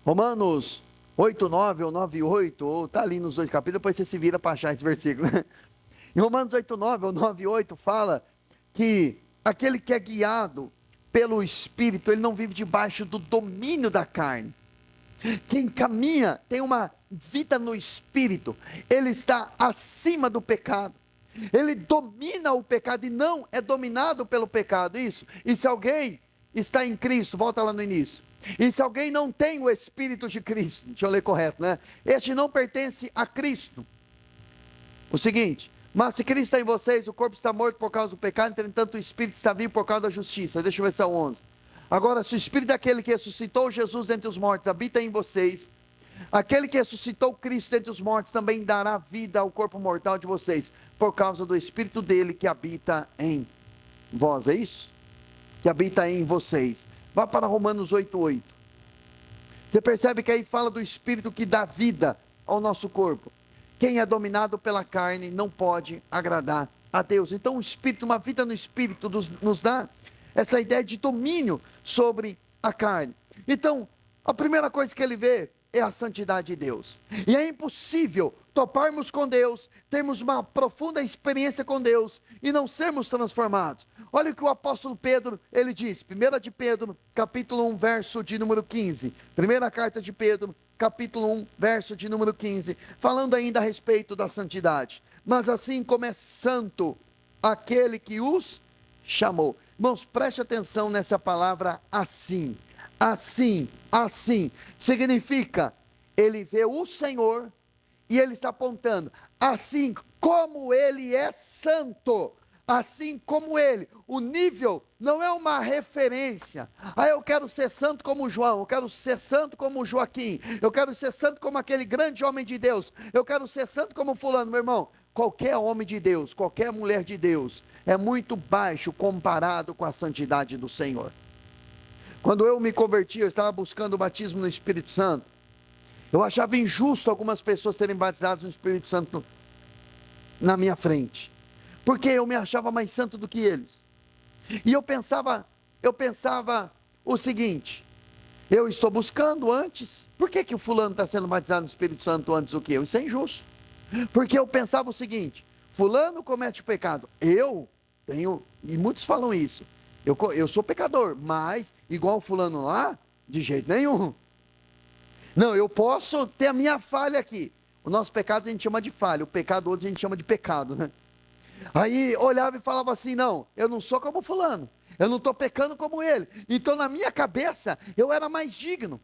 Romanos 8:9 ou 9:8, ou está ali nos dois capítulos, depois você se vira para achar esse versículo. Em Romanos 8:9 ou 9:8 fala que aquele que é guiado pelo Espírito, ele não vive debaixo do domínio da carne. Quem caminha, tem uma vida no Espírito, ele está acima do pecado. Ele domina o pecado e não é dominado pelo pecado, isso. E se alguém está em Cristo, volta lá no início. E se alguém não tem o Espírito de Cristo, deixa eu ler correto, né? Este não pertence a Cristo. O seguinte, mas se Cristo está em vocês, o corpo está morto por causa do pecado, entretanto o Espírito está vivo por causa da justiça. Deixa eu ver se é o 11. Agora, se o Espírito daquele que ressuscitou Jesus entre os mortos habita em vocês, aquele que ressuscitou Cristo entre os mortos também dará vida ao corpo mortal de vocês, por causa do Espírito dele que habita em vós, é isso? Que habita em vocês. Vá para Romanos 8:8. Você percebe que aí fala do Espírito que dá vida ao nosso corpo. Quem é dominado pela carne não pode agradar a Deus. Então o Espírito, uma vida no Espírito nos dá essa ideia de domínio sobre a carne. Então, a primeira coisa que ele vê é a santidade de Deus. E é impossível toparmos com Deus, termos uma profunda experiência com Deus e não sermos transformados. Olha o que o apóstolo Pedro, ele diz, 1 de Pedro, capítulo 1, verso de número 15. Primeira carta de Pedro, capítulo 1, verso de número 15, falando ainda a respeito da santidade. Mas assim como é santo aquele que os chamou. Irmãos, preste atenção nessa palavra assim. Assim, assim, significa, ele vê o Senhor e ele está apontando, assim como ele é santo, assim como ele. O nível não é uma referência. Eu quero ser santo como João, eu quero ser santo como Joaquim, eu quero ser santo como aquele grande homem de Deus, eu quero ser santo como fulano. Meu irmão, qualquer homem de Deus, qualquer mulher de Deus, é muito baixo comparado com a santidade do Senhor. Quando eu me converti, eu estava buscando o batismo no Espírito Santo. Eu achava injusto algumas pessoas serem batizadas no Espírito Santo na minha frente, porque eu me achava mais santo do que eles. E eu pensava o seguinte: eu estou buscando antes, por que o fulano está sendo batizado no Espírito Santo antes do que eu? Isso é injusto. Porque eu pensava o seguinte: fulano comete pecado, eu tenho, e muitos falam isso, eu sou pecador, mas igual fulano lá, de jeito nenhum. Não, eu posso ter a minha falha aqui. O nosso pecado a gente chama de falha, o pecado outro a gente chama de pecado, né? Aí olhava e falava assim: não, eu não sou como fulano, eu não estou pecando como ele. Então na minha cabeça eu era mais digno,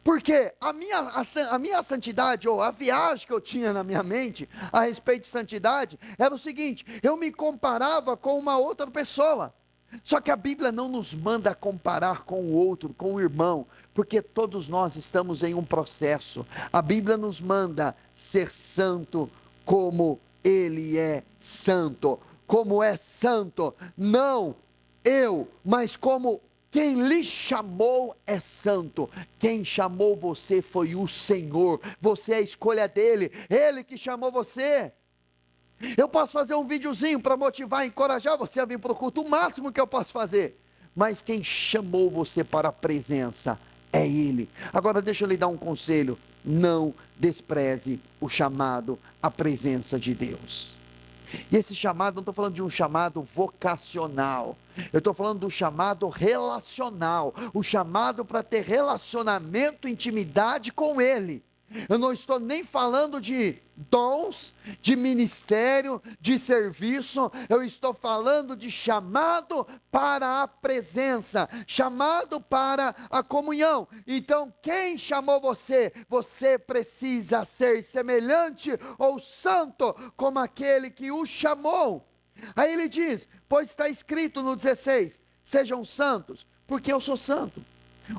porque a minha santidade, ou a viagem que eu tinha na minha mente a respeito de santidade, era o seguinte: eu me comparava com uma outra pessoa. Só que a Bíblia não nos manda comparar com o outro, com o irmão, porque todos nós estamos em um processo. A Bíblia nos manda ser santo como ele é santo. Como é santo, não eu, mas como quem lhe chamou é santo. Quem chamou você foi o Senhor. Você é a escolha dele, ele que chamou você. Eu posso fazer um videozinho para motivar, encorajar você a vir para o culto, o máximo que eu posso fazer. Mas quem chamou você para a presença é Ele. Agora deixa eu lhe dar um conselho: não despreze o chamado à presença de Deus. E esse chamado, não estou falando de um chamado vocacional, eu estou falando do chamado relacional, o chamado para ter relacionamento, intimidade com Ele. Eu não estou nem falando de dons, de ministério, de serviço, eu estou falando de chamado para a presença, chamado para a comunhão. Então, quem chamou você? Você precisa ser semelhante ou santo como aquele que o chamou. Aí ele diz, pois está escrito no 16, sejam santos, porque eu sou santo.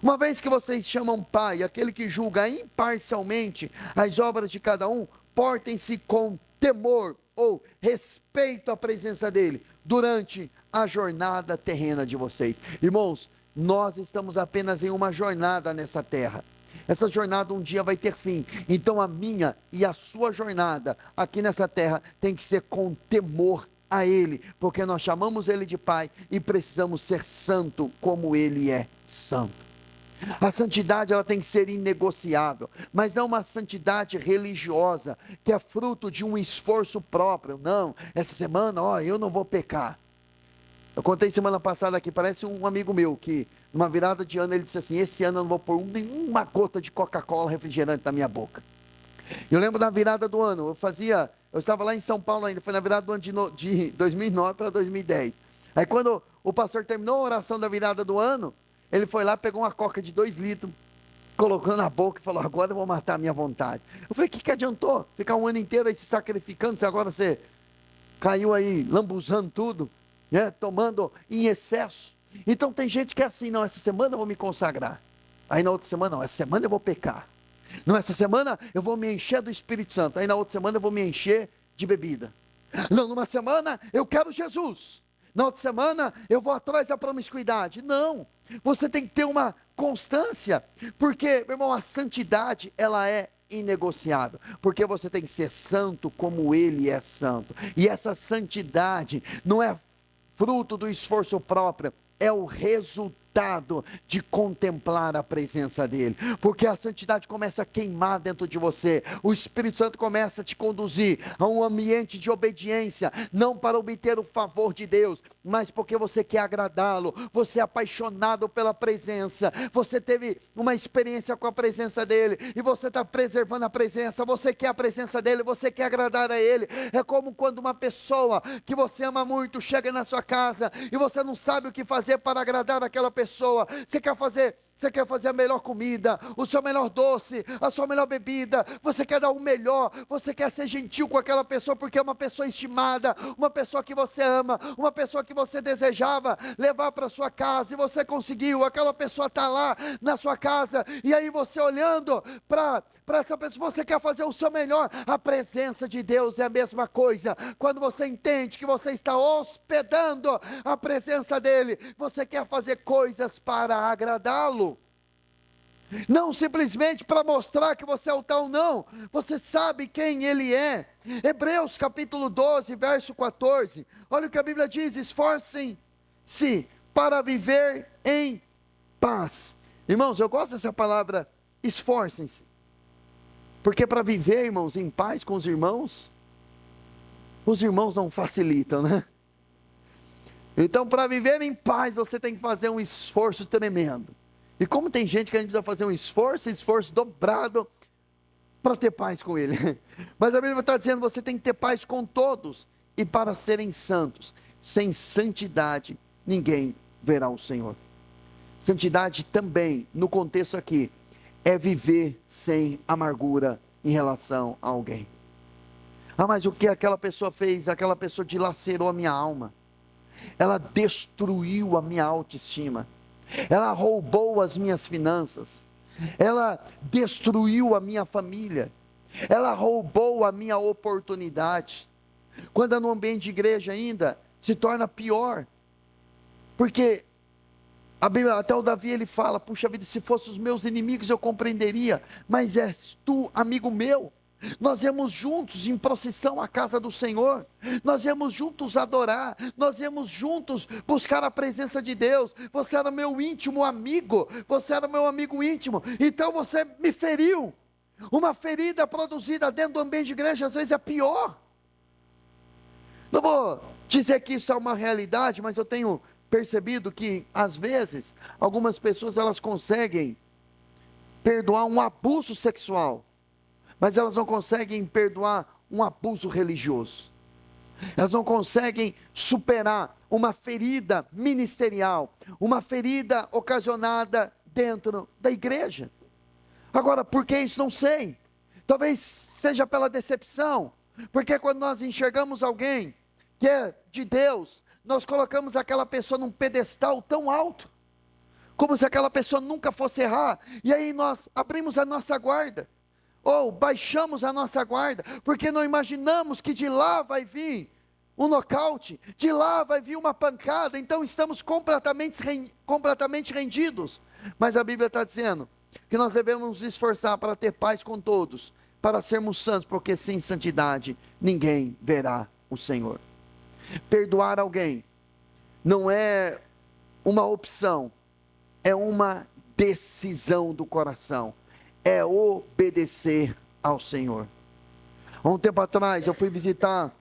Uma vez que vocês chamam Pai, aquele que julga imparcialmente as obras de cada um, portem-se com temor ou respeito à presença dele, durante a jornada terrena de vocês. Irmãos, nós estamos apenas em uma jornada nessa terra. Essa jornada um dia vai ter fim. Então a minha e a sua jornada aqui nessa terra tem que ser com temor a Ele, porque nós chamamos Ele de Pai e precisamos ser santo como Ele é santo. A santidade ela tem que ser inegociável, mas não uma santidade religiosa, que é fruto de um esforço próprio. Não, essa semana, eu não vou pecar. Eu contei semana passada aqui, parece um amigo meu, que numa virada de ano ele disse assim: esse ano eu não vou pôr nenhuma gota de Coca-Cola refrigerante na minha boca. Eu lembro da virada do ano, eu estava lá em São Paulo ainda, foi na virada do ano de 2009 para 2010. Aí quando o pastor terminou a oração da virada do ano, ele foi lá, pegou uma coca de 2 litros, colocou na boca e falou: agora eu vou matar a minha vontade. Eu falei: o que adiantou? Ficar um ano inteiro aí se sacrificando, se agora você caiu aí lambuzando tudo, né? Tomando em excesso. Então tem gente que é assim: não, essa semana eu vou me consagrar. Aí na outra semana, não, essa semana eu vou pecar. Não, essa semana eu vou me encher do Espírito Santo. Aí na outra semana eu vou me encher de bebida. Não, numa semana eu quero Jesus. Na outra semana eu vou atrás da promiscuidade. Não, você tem que ter uma constância, porque, meu irmão, a santidade ela é inegociável, porque você tem que ser santo como Ele é santo, e essa santidade não é fruto do esforço próprio, é o resultado de contemplar a presença dele, porque a santidade começa a queimar dentro de você, o Espírito Santo começa a te conduzir a um ambiente de obediência, não para obter o favor de Deus, mas porque você quer agradá-lo, você é apaixonado pela presença, você teve uma experiência com a presença dele, e você está preservando a presença, você quer a presença dele, você quer agradar a ele. É como quando uma pessoa que você ama muito chega na sua casa, e você não sabe o que fazer para agradar aquela pessoa, você quer fazer você quer fazer a melhor comida, o seu melhor doce, a sua melhor bebida, você quer dar o melhor, você quer ser gentil com aquela pessoa, porque é uma pessoa estimada, uma pessoa que você ama, uma pessoa que você desejava levar para sua casa, e você conseguiu, aquela pessoa está lá na sua casa, e aí você olhando para essa pessoa, você quer fazer o seu melhor. A presença de Deus é a mesma coisa. Quando você entende que você está hospedando a presença dEle, você quer fazer coisas para agradá-lo, não simplesmente para mostrar que você é o tal, não, você sabe quem Ele é. Hebreus capítulo 12, verso 14, olha o que a Bíblia diz: esforcem-se para viver em paz. Irmãos, eu gosto dessa palavra, esforcem-se, porque para viver, irmãos, em paz com os irmãos não facilitam, né? Então, para viver em paz, você tem que fazer um esforço tremendo. E como tem gente que a gente precisa fazer um esforço dobrado para ter paz com Ele. Mas a Bíblia está dizendo, você tem que ter paz com todos, e para serem santos, sem santidade, ninguém verá o Senhor. Santidade também, no contexto aqui, é viver sem amargura em relação a alguém. Mas o que aquela pessoa fez? Aquela pessoa dilacerou a minha alma, ela destruiu a minha autoestima, ela roubou as minhas finanças, ela destruiu a minha família, ela roubou a minha oportunidade. Quando é no ambiente de igreja ainda, se torna pior, porque a Bíblia, até o Davi, ele fala: puxa vida, se fossem os meus inimigos eu compreenderia, mas és tu, amigo meu. Nós íamos juntos em procissão à casa do Senhor, nós íamos juntos adorar, nós íamos juntos buscar a presença de Deus. Você era meu íntimo amigo, você era meu amigo íntimo, então você me feriu. Uma ferida produzida dentro do ambiente de igreja, às vezes é pior. Não vou dizer que isso é uma realidade, mas eu tenho percebido que, às vezes, algumas pessoas, elas conseguem perdoar um abuso sexual, mas elas não conseguem perdoar um abuso religioso. Elas não conseguem superar uma ferida ministerial, uma ferida ocasionada dentro da igreja. Agora, por que isso? Não sei. Talvez seja pela decepção, porque quando nós enxergamos alguém que é de Deus, nós colocamos aquela pessoa num pedestal tão alto, como se aquela pessoa nunca fosse errar, e aí nós abrimos a nossa guarda, ou baixamos a nossa guarda, porque não imaginamos que de lá vai vir um nocaute, de lá vai vir uma pancada, então estamos completamente rendidos. Mas a Bíblia está dizendo que nós devemos nos esforçar para ter paz com todos, para sermos santos, porque sem santidade ninguém verá o Senhor. Perdoar alguém não é uma opção, é uma decisão do coração, é obedecer ao Senhor. Há um tempo atrás eu fui visitar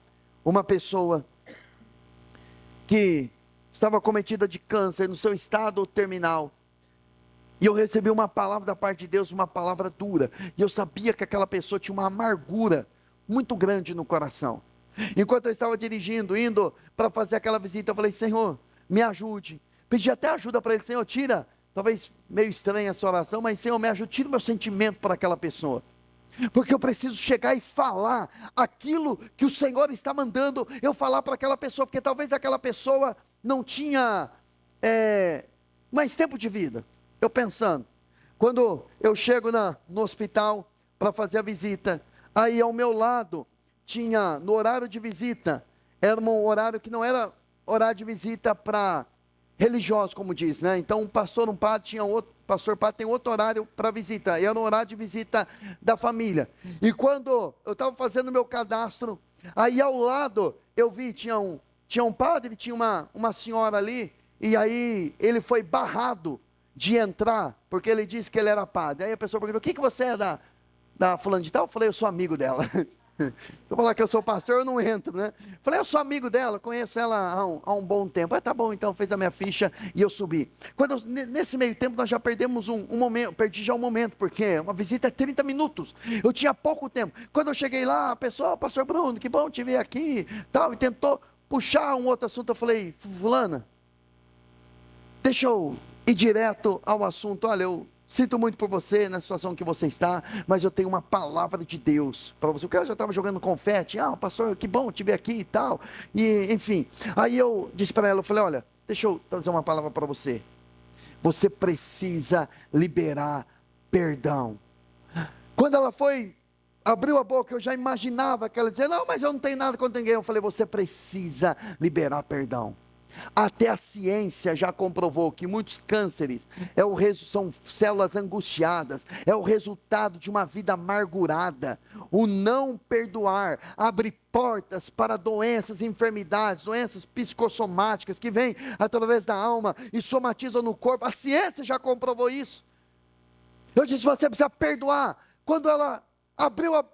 uma pessoa que estava acometida de câncer, no seu estado terminal, e eu recebi uma palavra da parte de Deus, uma palavra dura, e eu sabia que aquela pessoa tinha uma amargura muito grande no coração. Enquanto eu estava dirigindo, indo para fazer aquela visita, eu falei: Senhor, me ajude. Pedi até ajuda para ele: Senhor, tira, talvez meio estranha essa oração, mas Senhor, me ajude, tira o meu sentimento para aquela pessoa, porque eu preciso chegar e falar aquilo que o Senhor está mandando eu falar para aquela pessoa, porque talvez aquela pessoa não tinha mais tempo de vida. Eu pensando, quando eu chego no hospital para fazer a visita, aí ao meu lado tinha, no horário de visita, era um horário que não era horário de visita para religiosos, como diz, né? Então um pastor, um padre tinha outro, pastor padre tem outro horário para visita, e era um horário de visita da família. E quando eu estava fazendo o meu cadastro, aí ao lado eu vi, tinha um padre, tinha uma senhora ali, e aí ele foi barrado de entrar, porque ele disse que ele era padre. Aí a pessoa perguntou: o que você é da fulana de tal? Eu falei: eu sou amigo dela. Eu falar que eu sou pastor, eu não entro, né? Falei: eu sou amigo dela, conheço ela há um bom tempo. Tá bom, então, fez a minha ficha e eu subi. Nesse meio tempo nós já perdemos um momento, perdi já um momento, porque uma visita é 30 minutos, eu tinha pouco tempo. Quando eu cheguei lá, a pessoa: pastor Bruno, que bom te ver aqui, tal, e tentou puxar um outro assunto. Eu falei: fulana, deixa eu ir direto ao assunto. Olha, eu sinto muito por você, na situação que você está, mas eu tenho uma palavra de Deus para você. O cara já estava jogando confete, pastor, que bom te ver aqui e tal, e enfim. Aí eu disse para ela, eu falei, olha, deixa eu trazer uma palavra para você. Você precisa liberar perdão. Quando ela abriu a boca, eu já imaginava que ela dizia, não, mas eu não tenho nada contra ninguém. Eu falei, você precisa liberar perdão. Até a ciência já comprovou que muitos cânceres são células angustiadas, é o resultado de uma vida amargurada. O não perdoar abre portas para doenças, enfermidades, doenças psicossomáticas que vêm através da alma e somatizam no corpo. A ciência já comprovou isso. Eu disse, você precisa perdoar. Quando ela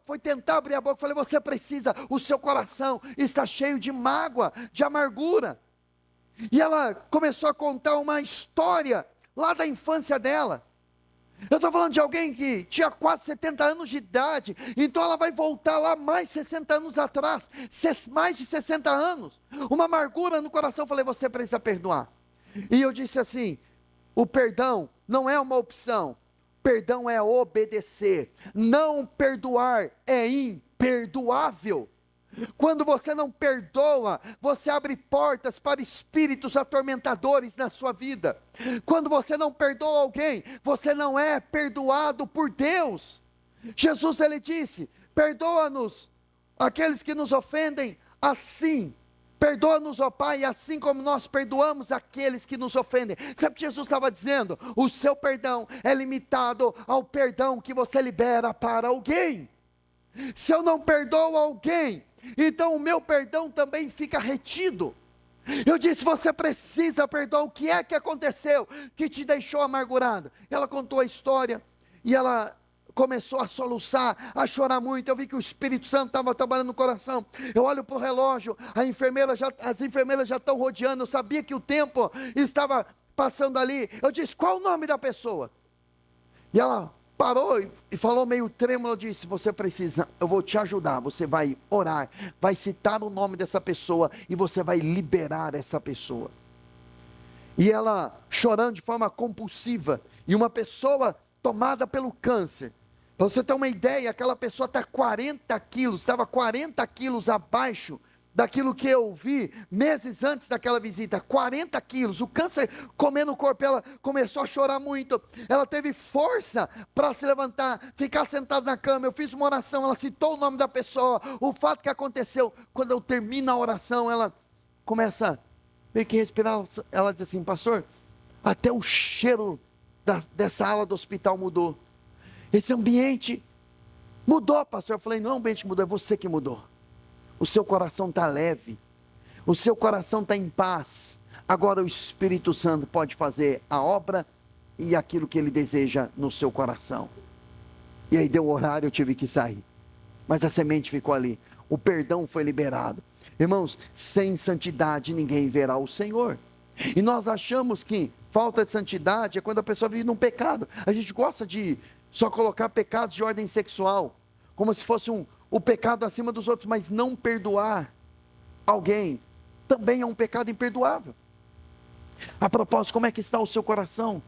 foi tentar abrir a boca, eu falei, você precisa, o seu coração está cheio de mágoa, de amargura. E ela começou a contar uma história lá da infância dela. Eu estou falando de alguém que tinha quase 70 anos de idade, então ela vai voltar lá mais 60 anos atrás, mais de 60 anos, uma amargura no coração. Eu falei, você precisa perdoar. E eu disse assim, o perdão não é uma opção, perdão é obedecer. Não perdoar é imperdoável. Quando você não perdoa, você abre portas para espíritos atormentadores na sua vida. Quando você não perdoa alguém, você não é perdoado por Deus. Jesus, ele disse, perdoa-nos aqueles que nos ofendem assim. Perdoa-nos, ó Pai, assim como nós perdoamos aqueles que nos ofendem. Sabe o que Jesus estava dizendo? O seu perdão é limitado ao perdão que você libera para alguém. Se eu não perdoo alguém, então o meu perdão também fica retido. Eu disse, você precisa perdoar. O que é que aconteceu que te deixou amargurado? Ela contou a história e ela começou a soluçar, a chorar muito. Eu vi que o Espírito Santo estava trabalhando no coração. Eu olho para o relógio, as enfermeiras já estão rodeando. Eu sabia que o tempo estava passando ali. Eu disse, qual o nome da pessoa? E ela parou e falou meio trêmulo, disse, você precisa, eu vou te ajudar, você vai orar, vai citar o nome dessa pessoa e você vai liberar essa pessoa. E ela chorando de forma compulsiva, e uma pessoa tomada pelo câncer, para você ter uma ideia, aquela pessoa está 40 quilos, estava 40 quilos abaixo daquilo que eu vi meses antes daquela visita, 40 quilos, o câncer comendo o corpo. Ela começou a chorar muito, ela teve força para se levantar, ficar sentada na cama. Eu fiz uma oração, ela citou o nome da pessoa, o fato que aconteceu. Quando eu termino a oração, ela começa meio que respirar, ela diz assim, pastor, até o cheiro dessa ala do hospital mudou, esse ambiente mudou, pastor. Eu falei, não é o ambiente que mudou, é você que mudou. O seu coração está leve, o seu coração está em paz. Agora o Espírito Santo pode fazer a obra e aquilo que ele deseja no seu coração. E aí deu o horário, eu tive que sair, mas a semente ficou ali, o perdão foi liberado. Irmãos, sem santidade ninguém verá o Senhor. E nós achamos que falta de santidade é quando a pessoa vive num pecado. A gente gosta de só colocar pecados de ordem sexual, como se fosse o pecado acima dos outros, mas não perdoar alguém também é um pecado imperdoável. A propósito, como é que está o seu coração?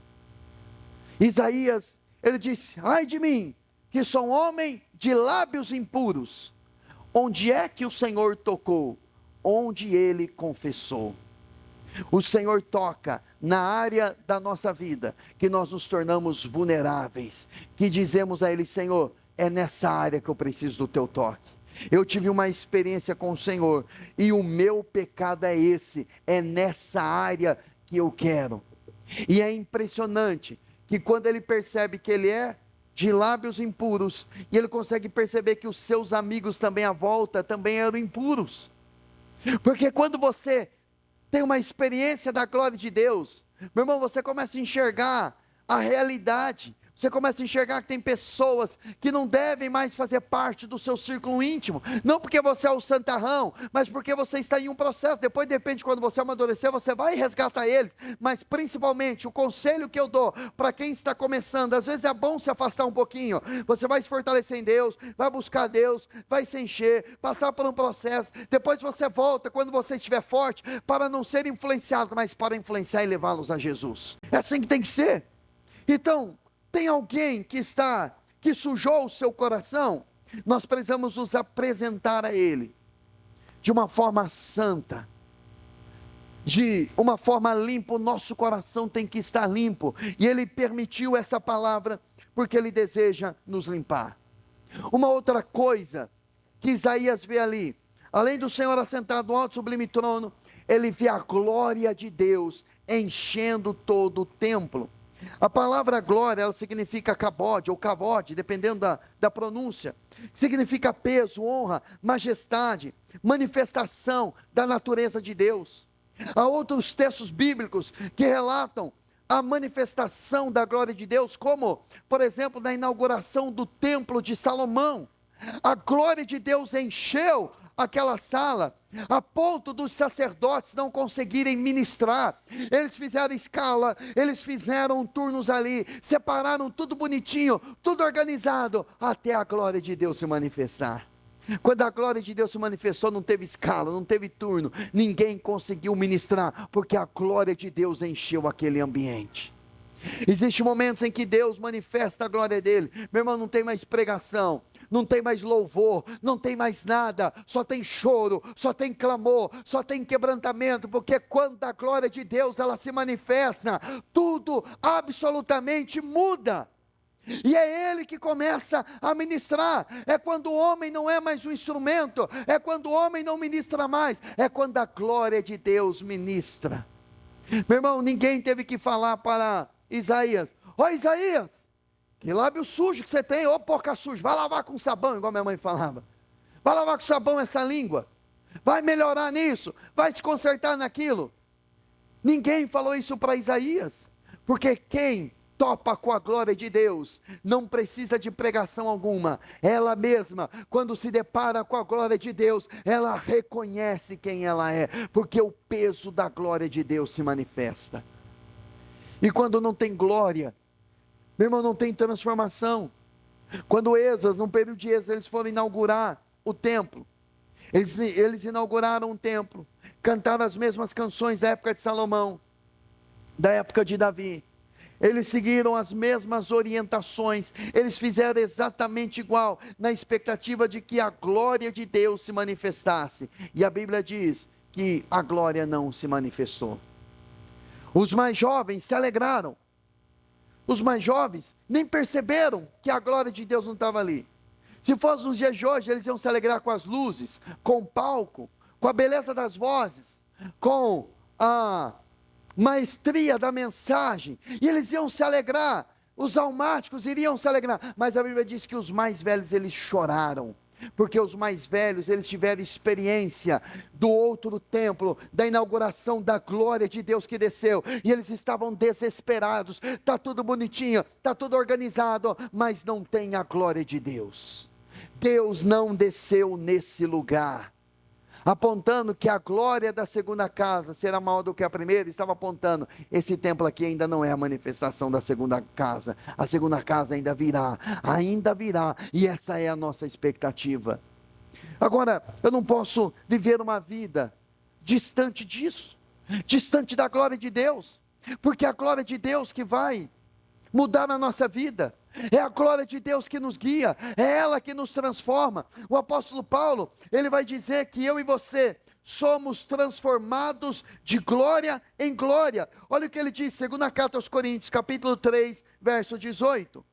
Isaías, ele disse, ai de mim, que sou um homem de lábios impuros. Onde é que o Senhor tocou? Onde ele confessou. O Senhor toca na área da nossa vida, que nós nos tornamos vulneráveis, que dizemos a ele, Senhor, é nessa área que eu preciso do teu toque. Eu tive uma experiência com o Senhor, e o meu pecado é esse, é nessa área que eu quero. E é impressionante, que quando ele percebe que ele é de lábios impuros, e ele consegue perceber que os seus amigos também à volta, também eram impuros. Porque quando você tem uma experiência da glória de Deus, meu irmão, você começa a enxergar a realidade. você começa a enxergar que tem pessoas que não devem mais fazer parte do seu círculo íntimo, não porque você é o santarrão, mas porque você está em um processo. Depois, de repente, quando você amadurecer, você vai resgatar eles, mas principalmente, o conselho que eu dou para quem está começando, às vezes é bom se afastar um pouquinho, você vai se fortalecer em Deus, vai buscar Deus, vai se encher, passar por um processo, depois você volta, quando você estiver forte, para não ser influenciado, mas para influenciar e levá-los a Jesus. É assim que tem que ser. Então, tem alguém que sujou o seu coração, nós precisamos nos apresentar a Ele, de uma forma santa, de uma forma limpa. O nosso coração tem que estar limpo, e Ele permitiu essa palavra, porque Ele deseja nos limpar. Uma outra coisa, que Isaías vê ali, além do Senhor assentado no alto e sublime trono, ele vê a glória de Deus, enchendo todo o templo. A palavra glória, ela significa kabod ou kavod, dependendo da pronúncia, significa peso, honra, majestade, manifestação da natureza de Deus. Há outros textos bíblicos que relatam a manifestação da glória de Deus, como, por exemplo, na inauguração do templo de Salomão, a glória de Deus encheu aquela sala, a ponto dos sacerdotes não conseguirem ministrar. Eles fizeram escala, eles fizeram turnos ali, separaram tudo bonitinho, tudo organizado, até a glória de Deus se manifestar. Quando a glória de Deus se manifestou, não teve escala, não teve turno, ninguém conseguiu ministrar, porque a glória de Deus encheu aquele ambiente. Existem momentos em que Deus manifesta a glória dele, meu irmão, não tem mais pregação, não tem mais louvor, não tem mais nada, só tem choro, só tem clamor, só tem quebrantamento, porque quando a glória de Deus ela se manifesta, tudo absolutamente muda. E é Ele que começa a ministrar. É quando o homem não é mais um instrumento, é quando o homem não ministra mais, é quando a glória de Deus ministra. Meu irmão, ninguém teve que falar para Isaías: ó Isaías, que lábio sujo que você tem, ô porca suja, vai lavar com sabão, igual minha mãe falava, vai lavar com sabão essa língua, vai melhorar nisso, vai se consertar naquilo. Ninguém falou isso para Isaías, porque quem topa com a glória de Deus não precisa de pregação alguma. Ela mesma, quando se depara com a glória de Deus, ela reconhece quem ela é, porque o peso da glória de Deus se manifesta. E quando não tem glória, meu irmão, não tem transformação. Quando Esdras, no período de Esdras, eles foram inaugurar o templo, eles inauguraram o templo, cantaram as mesmas canções da época de Salomão, da época de Davi. Eles seguiram as mesmas orientações, eles fizeram exatamente igual, na expectativa de que a glória de Deus se manifestasse, e a Bíblia diz que a glória não se manifestou. Os mais jovens se alegraram, os mais jovens nem perceberam que a glória de Deus não estava ali. Se fosse nos dias de hoje, eles iam se alegrar com as luzes, com o palco, com a beleza das vozes, com a maestria da mensagem, e eles iam se alegrar, os almáticos iriam se alegrar, mas a Bíblia diz que os mais velhos eles choraram, porque os mais velhos eles tiveram experiência do outro templo, da inauguração da glória de Deus que desceu, e eles estavam desesperados. Está tudo bonitinho, está tudo organizado, mas não tem a glória de Deus. Deus não desceu nesse lugar, apontando que a glória da segunda casa será maior do que a primeira. Estava apontando, esse templo aqui ainda não é a manifestação da segunda casa, a segunda casa ainda virá, e essa é a nossa expectativa. Agora, eu não posso viver uma vida distante disso, distante da glória de Deus, porque é a glória de Deus que vai mudar a nossa vida, é a glória de Deus que nos guia, é ela que nos transforma. O apóstolo Paulo, ele vai dizer que eu e você somos transformados de glória em glória. Olha o que ele diz, segunda carta aos Coríntios, capítulo 3, verso 18,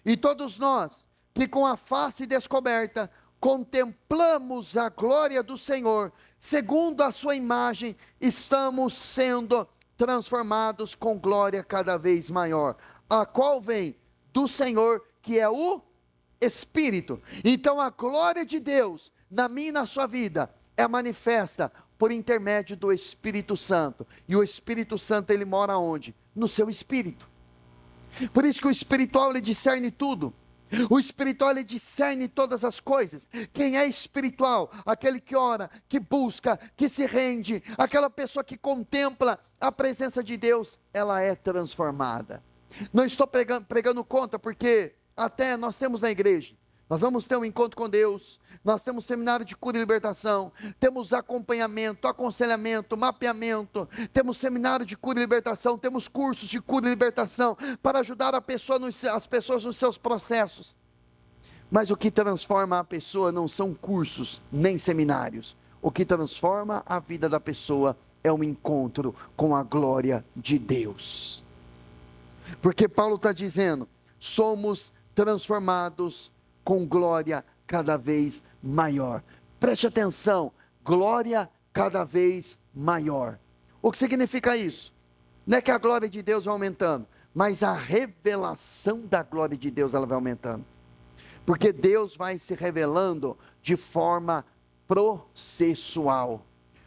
e todos nós, que com a face descoberta, contemplamos a glória do Senhor, segundo a sua imagem, estamos sendo transformados com glória cada vez maior, a qual vem do Senhor, que é o Espírito. Então a glória de Deus, na minha e na sua vida, é manifesta por intermédio do Espírito Santo, e o Espírito Santo ele mora onde? No seu espírito. Por isso que o espiritual, ele discerne tudo. O espiritual, ele discerne todas as coisas. Quem é espiritual? Aquele que ora, que busca, que se rende, aquela pessoa que contempla a presença de Deus, ela é transformada. Não estou pregando contra, porque até nós temos na igreja, nós vamos ter um encontro com Deus, nós temos seminário de cura e libertação, temos acompanhamento, aconselhamento, mapeamento, temos seminário de cura e libertação, temos cursos de cura e libertação, para ajudar as pessoas nos seus processos. Mas o que transforma a pessoa não são cursos, nem seminários. O que transforma a vida da pessoa é um encontro com a glória de Deus. Porque Paulo está dizendo, somos transformados com glória cada vez maior. Preste atenção, glória cada vez maior. O que significa isso? Não é que a glória de Deus vai aumentando, mas a revelação da glória de Deus, ela vai aumentando. Porque Deus vai se revelando de forma processual.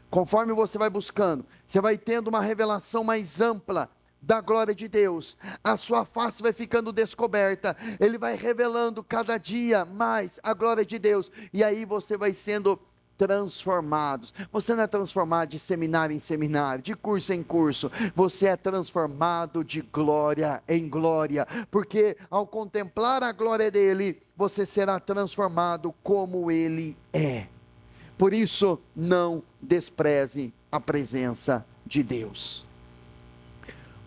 Conforme você vai buscando, você vai tendo uma revelação mais ampla da glória de Deus, a sua face vai ficando descoberta, Ele vai revelando cada dia mais a glória de Deus, e aí você vai sendo transformado. Você não é transformado de seminário em seminário, de curso em curso, você é transformado de glória em glória, porque ao contemplar a glória dEle, você será transformado como Ele é. Por isso, não despreze a presença de Deus.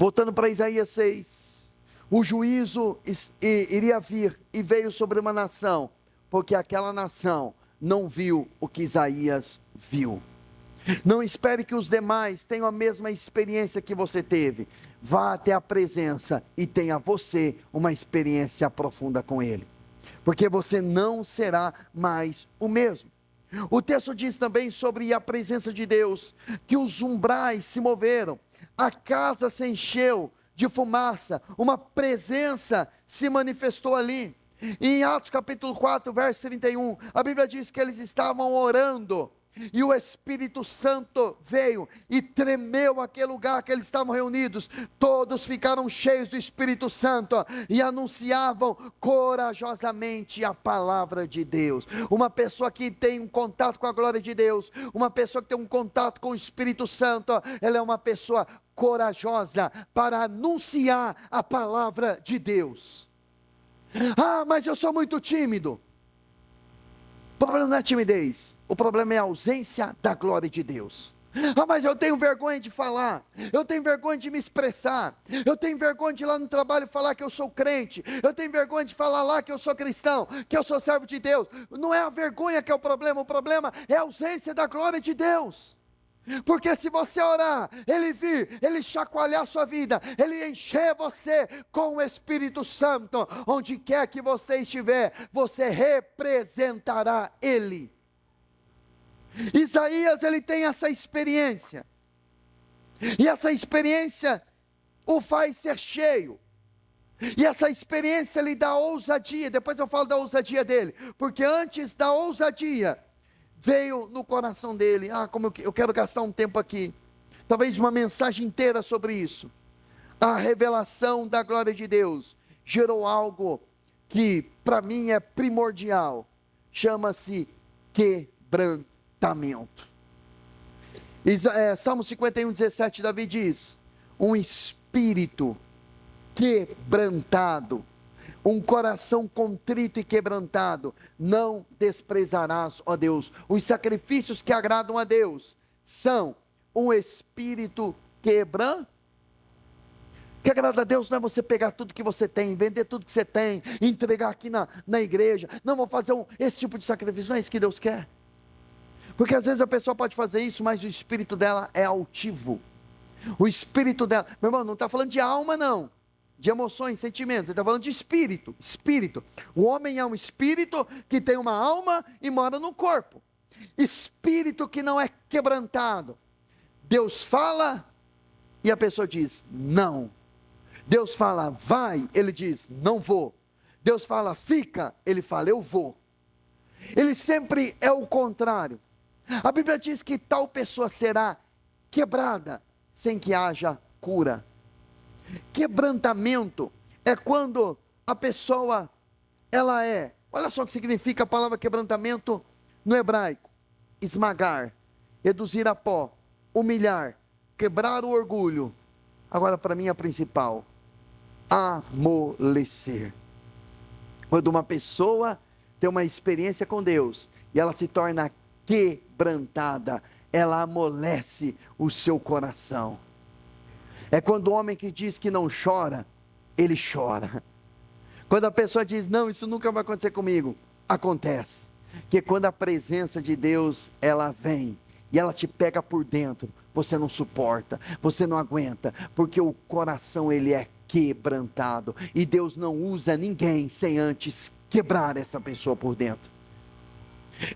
Voltando para Isaías 6, o juízo iria vir e veio sobre uma nação, porque aquela nação não viu o que Isaías viu. Não espere que os demais tenham a mesma experiência que você teve. Vá até a presença e tenha você uma experiência profunda com Ele, porque você não será mais o mesmo. O texto diz também sobre a presença de Deus, que os umbrais se moveram, a casa se encheu de fumaça, uma presença se manifestou ali. E em Atos capítulo 4, verso 31, a Bíblia diz que eles estavam orando, e o Espírito Santo veio e tremeu aquele lugar que eles estavam reunidos. Todos ficaram cheios do Espírito Santo e anunciavam corajosamente a palavra de Deus. Uma pessoa que tem um contato com a glória de Deus, uma pessoa que tem um contato com o Espírito Santo, ela é uma pessoa corajosa para anunciar a palavra de Deus. Ah, mas eu sou muito tímido. O problema não é timidez, o problema é a ausência da glória de Deus. Ah, mas eu tenho vergonha de falar, eu tenho vergonha de me expressar, eu tenho vergonha de ir lá no trabalho falar que eu sou crente, eu tenho vergonha de falar lá que eu sou cristão, que eu sou servo de Deus. Não é a vergonha que é o problema é a ausência da glória de Deus. Porque se você orar, Ele vir, Ele chacoalhar a sua vida, Ele encher você com o Espírito Santo, onde quer que você estiver, você representará Ele. Isaías, ele tem essa experiência, e essa experiência o faz ser cheio, e essa experiência lhe dá ousadia. Depois eu falo da ousadia dele, porque antes da ousadia, veio no coração dele, como eu quero gastar um tempo aqui, talvez uma mensagem inteira sobre isso. A revelação da glória de Deus gerou algo que para mim é primordial, chama-se quebrantamento. Salmo 51, 17, Davi diz, um espírito quebrantado, um coração contrito e quebrantado, não desprezarás, ó Deus. Os sacrifícios que agradam a Deus são um espírito quebrantado. O que agrada a Deus não é você pegar tudo que você tem, vender tudo que você tem, entregar aqui na igreja. Não vou fazer esse tipo de sacrifício, não é isso que Deus quer. Porque às vezes a pessoa pode fazer isso, mas o espírito dela é altivo. O espírito dela, meu irmão, não está falando de alma não, de emoções, sentimentos, ele está falando de espírito. O homem é um espírito que tem uma alma e mora no corpo. Espírito que não é quebrantado. Deus fala e a pessoa diz não. Deus fala vai, ele diz não vou. Deus fala fica, ele fala eu vou. Ele sempre é o contrário. A Bíblia diz que tal pessoa será quebrada sem que haja cura. Quebrantamento é quando a pessoa, ela é, olha só o que significa a palavra quebrantamento no hebraico: esmagar, reduzir a pó, humilhar, quebrar o orgulho. Agora, para mim, a principal: amolecer. Quando uma pessoa tem uma experiência com Deus e ela se torna quebrantada, ela amolece o seu coração. É quando o homem que diz que não chora, ele chora. Quando a pessoa diz, não, isso nunca vai acontecer comigo, acontece. Que quando a presença de Deus, ela vem e ela te pega por dentro, você não suporta, você não aguenta, porque o coração, ele é quebrantado, e Deus não usa ninguém sem antes quebrar essa pessoa por dentro.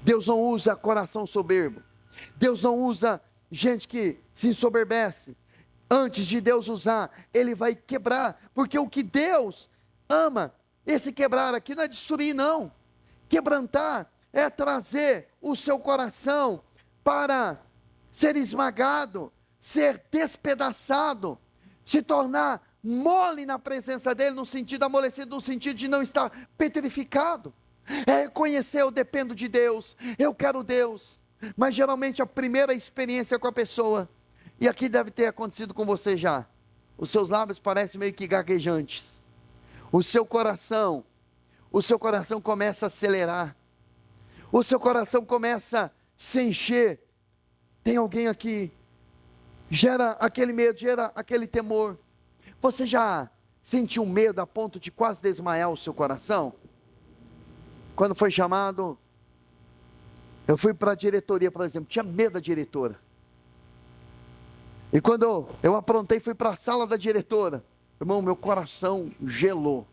Deus não usa coração soberbo, Deus não usa gente que se ensoberbece. Antes de Deus usar, Ele vai quebrar, porque o que Deus ama, esse quebrar aqui não é destruir não, quebrantar é trazer o seu coração para ser esmagado, ser despedaçado, se tornar mole na presença dele, no sentido amolecido, no sentido de não estar petrificado. É reconhecer: eu dependo de Deus, eu quero Deus. Mas geralmente a primeira experiência com a pessoa, e aqui deve ter acontecido com você já, os seus lábios parecem meio que gaguejantes, o seu coração começa a acelerar, o seu coração começa a se encher. Tem alguém aqui, gera aquele medo, gera aquele temor. Você já sentiu medo a ponto de quase desmaiar o seu coração? Quando foi chamado, eu fui para a diretoria, por exemplo, tinha medo da diretora. E quando eu aprontei, fui para a sala da diretora, irmão, meu coração gelou.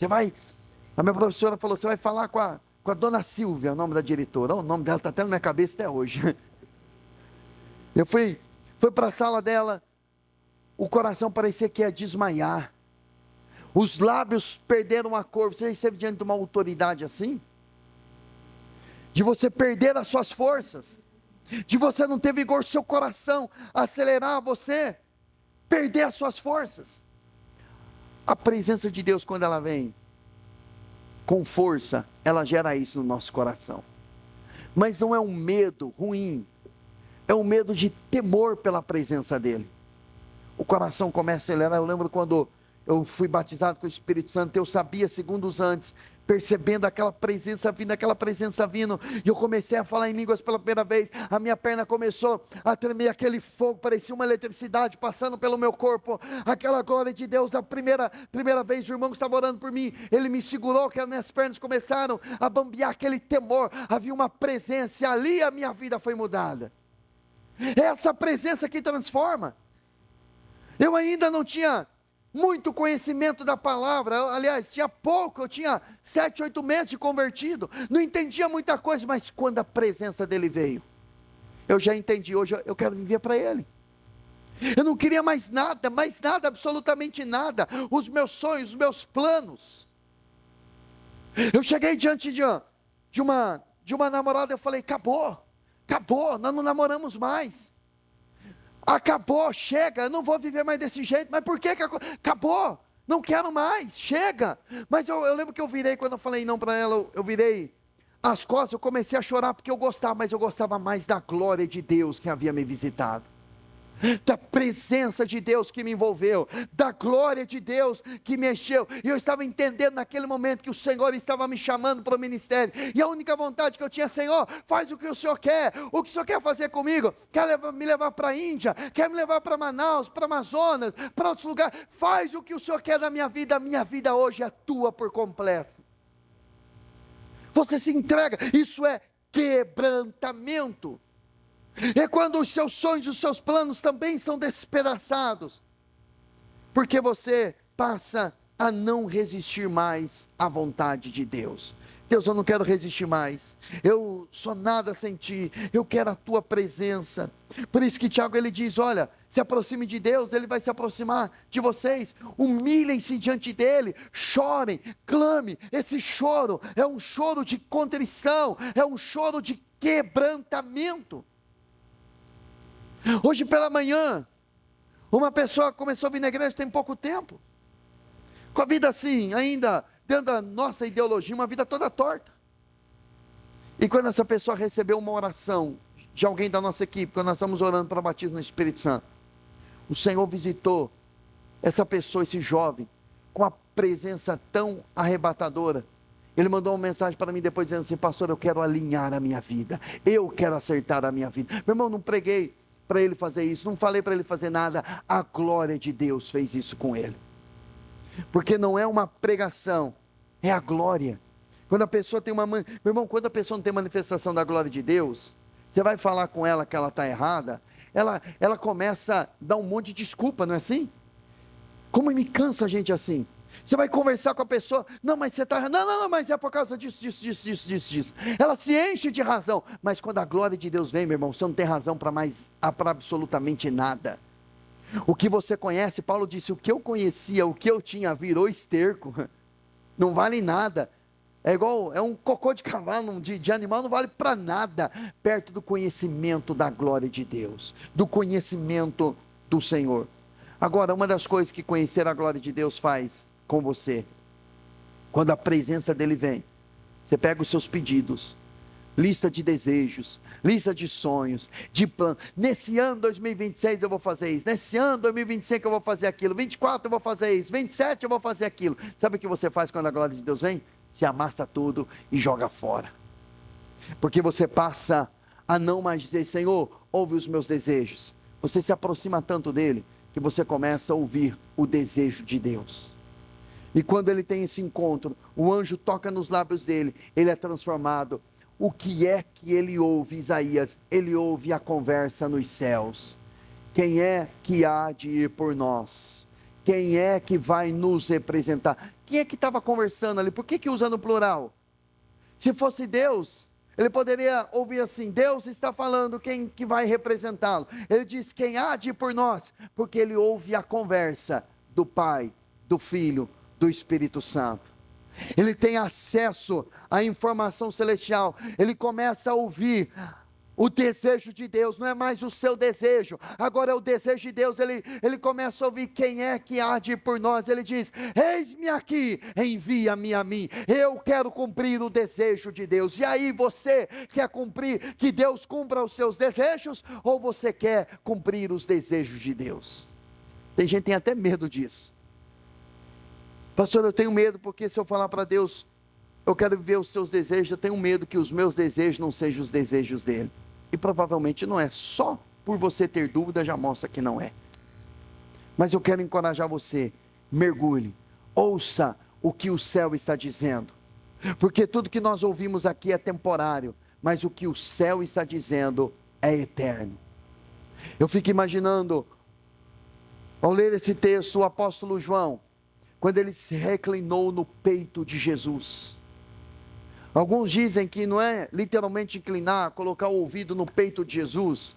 A minha professora falou, você vai falar com a dona Silvia, o nome da diretora. O nome dela está até na minha cabeça até hoje. Eu fui para a sala dela, o coração parecia que ia desmaiar, os lábios perderam a cor. Você já esteve diante de uma autoridade assim? De você perder as suas forças, de você não ter vigor, seu coração acelerar, você perder as suas forças. A presença de Deus, quando ela vem com força, ela gera isso no nosso coração. Mas não é um medo ruim, é um medo de temor pela presença dele. O coração começa a acelerar. Eu lembro quando eu fui batizado com o Espírito Santo, eu sabia segundos antes, percebendo aquela presença vindo, e eu comecei a falar em línguas pela primeira vez, a minha perna começou a tremer, aquele fogo, parecia uma eletricidade passando pelo meu corpo, aquela glória de Deus. A primeira vez o irmão que estava orando por mim, ele me segurou, que as minhas pernas começaram a bambear, aquele temor, havia uma presença, e ali a minha vida foi mudada. É essa presença que transforma. Eu ainda não tinha muito conhecimento da palavra, aliás, tinha pouco, eu tinha 7, 8 meses de convertido, não entendia muita coisa, mas quando a presença dele veio, eu já entendi. Hoje eu quero viver para ele, eu não queria mais nada, absolutamente nada, os meus sonhos, os meus planos. Eu cheguei diante de uma namorada, eu falei, acabou, nós não namoramos mais, acabou, chega, eu não vou viver mais desse jeito. Mas por que acabou? Não quero mais, chega. Mas eu lembro que eu virei, quando eu falei não para ela, eu virei as costas, eu comecei a chorar, porque eu gostava, mas eu gostava mais da glória de Deus que havia me visitado, da presença de Deus que me envolveu, da glória de Deus que me encheu, e eu estava entendendo naquele momento que o Senhor estava me chamando para o ministério, e a única vontade que eu tinha: Senhor, faz o que o Senhor quer, o que o Senhor quer fazer comigo, quer me levar para a Índia, quer me levar para Manaus, para Amazonas, para outros lugares, faz o que o Senhor quer da minha vida. A minha vida hoje é tua por completo. Você se entrega, isso é quebrantamento. É quando os seus sonhos, os seus planos também são despedaçados, porque você passa a não resistir mais à vontade de Deus. Deus, eu não quero resistir mais, eu sou nada sem ti, eu quero a tua presença. Por isso que Tiago, ele diz, olha, se aproxime de Deus, ele vai se aproximar de vocês, humilhem-se diante dele, chorem, clame. Esse choro é um choro de contrição, é um choro de quebrantamento. Hoje pela manhã, uma pessoa começou a vir na igreja tem pouco tempo, com a vida assim, ainda dentro da nossa ideologia, uma vida toda torta. E quando essa pessoa recebeu uma oração de alguém da nossa equipe, quando nós estamos orando para batismo no Espírito Santo, o Senhor visitou essa pessoa, esse jovem, com a presença tão arrebatadora. Ele mandou uma mensagem para mim depois dizendo assim: pastor, eu quero alinhar a minha vida, eu quero acertar a minha vida. Meu irmão, não preguei para ele fazer isso, não falei para ele fazer nada, a glória de Deus fez isso com ele. Porque não é uma pregação, é a glória. Quando a pessoa tem meu irmão, quando a pessoa não tem manifestação da glória de Deus, você vai falar com ela que ela está errada, ela começa a dar um monte de desculpa, não é assim? Como me cansa a gente assim. Você vai conversar com a pessoa, não, mas você está errado, não, mas é por causa disso. Ela se enche de razão, mas quando a glória de Deus vem, meu irmão, você não tem razão para absolutamente nada. O que você conhece, Paulo disse, o que eu conhecia, o que eu tinha, virou esterco, não vale nada. É um cocô de cavalo, de animal, não vale para nada, perto do conhecimento da glória de Deus, do conhecimento do Senhor. Agora, uma das coisas que conhecer a glória de Deus faz com você, quando a presença dele vem, você pega os seus pedidos, lista de desejos, lista de sonhos, de planos. Nesse ano 2026 eu vou fazer isso, nesse ano 2025 eu vou fazer aquilo, 24 eu vou fazer isso, 27 eu vou fazer aquilo. Sabe o que você faz quando a glória de Deus vem? Se amassa tudo e joga fora, porque você passa a não mais dizer: Senhor, ouve os meus desejos. Você se aproxima tanto dele, que você começa a ouvir o desejo de Deus, e quando ele tem esse encontro, o anjo toca nos lábios dele, ele é transformado. O que é que ele ouve, Isaías? Ele ouve a conversa nos céus: quem é que há de ir por nós? Quem é que vai nos representar? Quem é que estava conversando ali? Por que usa no plural? Se fosse Deus, ele poderia ouvir assim: Deus está falando, quem que vai representá-lo? Ele diz: quem há de ir por nós? Porque ele ouve a conversa do Pai, do Filho, do Espírito Santo. Ele tem acesso à informação celestial, ele começa a ouvir o desejo de Deus, não é mais o seu desejo, agora é o desejo de Deus. Ele começa a ouvir: quem é que há de ir por nós? Ele diz: eis-me aqui, envia-me a mim, eu quero cumprir o desejo de Deus. E aí, você quer cumprir, que Deus cumpra os seus desejos, ou você quer cumprir os desejos de Deus? Tem gente que tem até medo disso. Pastor, eu tenho medo, porque se eu falar para Deus, eu quero viver os seus desejos, eu tenho medo que os meus desejos não sejam os desejos dele. E provavelmente não é. Só por você ter dúvida já mostra que não é. Mas eu quero encorajar você: mergulhe, ouça o que o céu está dizendo, porque tudo que nós ouvimos aqui é temporário, mas o que o céu está dizendo é eterno. Eu fico imaginando, ao ler esse texto, o apóstolo João, quando ele se reclinou no peito de Jesus. Alguns dizem que não é literalmente inclinar, colocar o ouvido no peito de Jesus,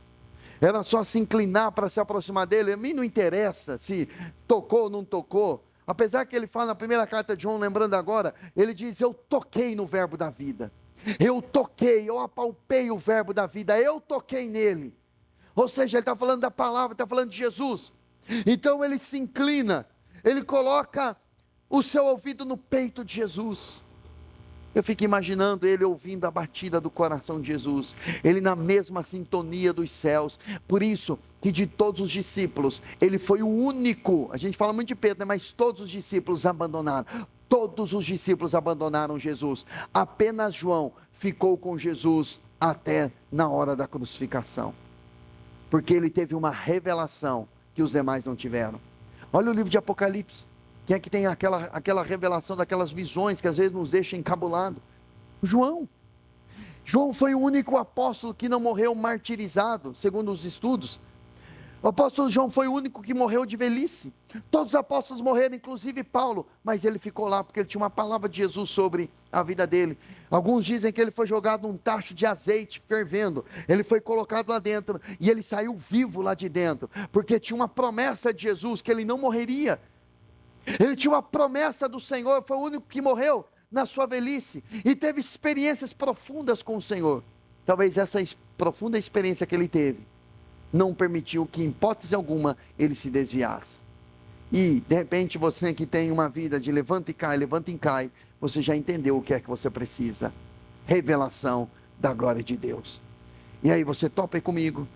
era só se inclinar para se aproximar dele. A mim não interessa se tocou ou não tocou, apesar que ele fala na primeira carta de João, lembrando agora, ele diz: eu toquei no verbo da vida, eu toquei, eu apalpei o verbo da vida, eu toquei nele. Ou seja, ele está falando da palavra, está falando de Jesus. Então ele se inclina, ele coloca o seu ouvido no peito de Jesus. Eu fico imaginando ele ouvindo a batida do coração de Jesus, ele na mesma sintonia dos céus. Por isso que de todos os discípulos, ele foi o único. A gente fala muito de Pedro, né? Mas todos os discípulos abandonaram. Todos os discípulos abandonaram Jesus. Apenas João ficou com Jesus até na hora da crucificação, porque ele teve uma revelação que os demais não tiveram. Olha o livro de Apocalipse. Quem é que tem aquela revelação, daquelas visões que às vezes nos deixa encabulado? João. João foi o único apóstolo que não morreu martirizado, segundo os estudos. O apóstolo João foi o único que morreu de velhice. Todos os apóstolos morreram, inclusive Paulo, mas ele ficou lá porque ele tinha uma palavra de Jesus sobre a vida dele. Alguns dizem que ele foi jogado num tacho de azeite fervendo, ele foi colocado lá dentro e ele saiu vivo lá de dentro, porque tinha uma promessa de Jesus que ele não morreria. Ele tinha uma promessa do Senhor, foi o único que morreu na sua velhice e teve experiências profundas com o Senhor. Talvez essa profunda experiência que ele teve não permitiu que, em hipótese alguma, ele se desviasse. E, de repente, você que tem uma vida de levanta e cai, você já entendeu o que é que você precisa. Revelação da glória de Deus. E aí, você topa ir comigo?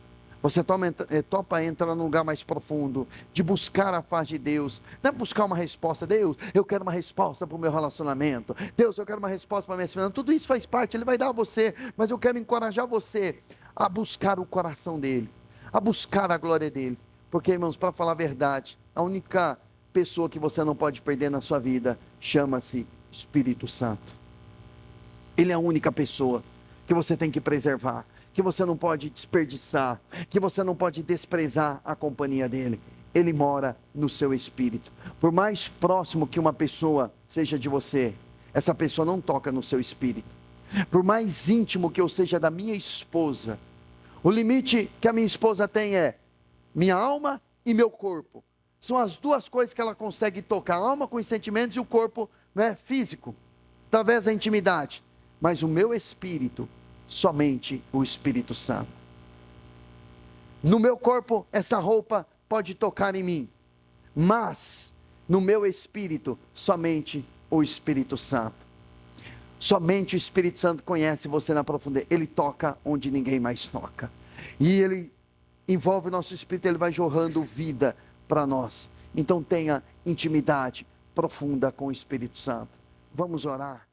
Você topa entrar num lugar mais profundo, de buscar a face de Deus, não é buscar uma resposta. Deus, eu quero uma resposta para o meu relacionamento. Deus, eu quero uma resposta para a minha finança. Tudo isso faz parte, Ele vai dar a você, mas eu quero encorajar você a buscar o coração dEle, a buscar a glória dEle. Porque, irmãos, para falar a verdade, a única pessoa que você não pode perder na sua vida chama-se Espírito Santo. Ele é a única pessoa que você tem que preservar, que você não pode desperdiçar, que você não pode desprezar a companhia dele. Ele mora no seu espírito. Por mais próximo que uma pessoa seja de você, essa pessoa não toca no seu espírito. Por mais íntimo que eu seja da minha esposa, o limite que a minha esposa tem é minha alma e meu corpo. São as duas coisas que ela consegue tocar, a alma com os sentimentos e o corpo, né, físico, através da intimidade. Mas o meu espírito, somente o Espírito Santo. No meu corpo, essa roupa pode tocar em mim, mas no meu espírito, somente o Espírito Santo. Somente o Espírito Santo conhece você na profundidade. Ele toca onde ninguém mais toca. E ele envolve o nosso espírito, ele vai jorrando vida para nós. Então tenha intimidade profunda com o Espírito Santo. Vamos orar.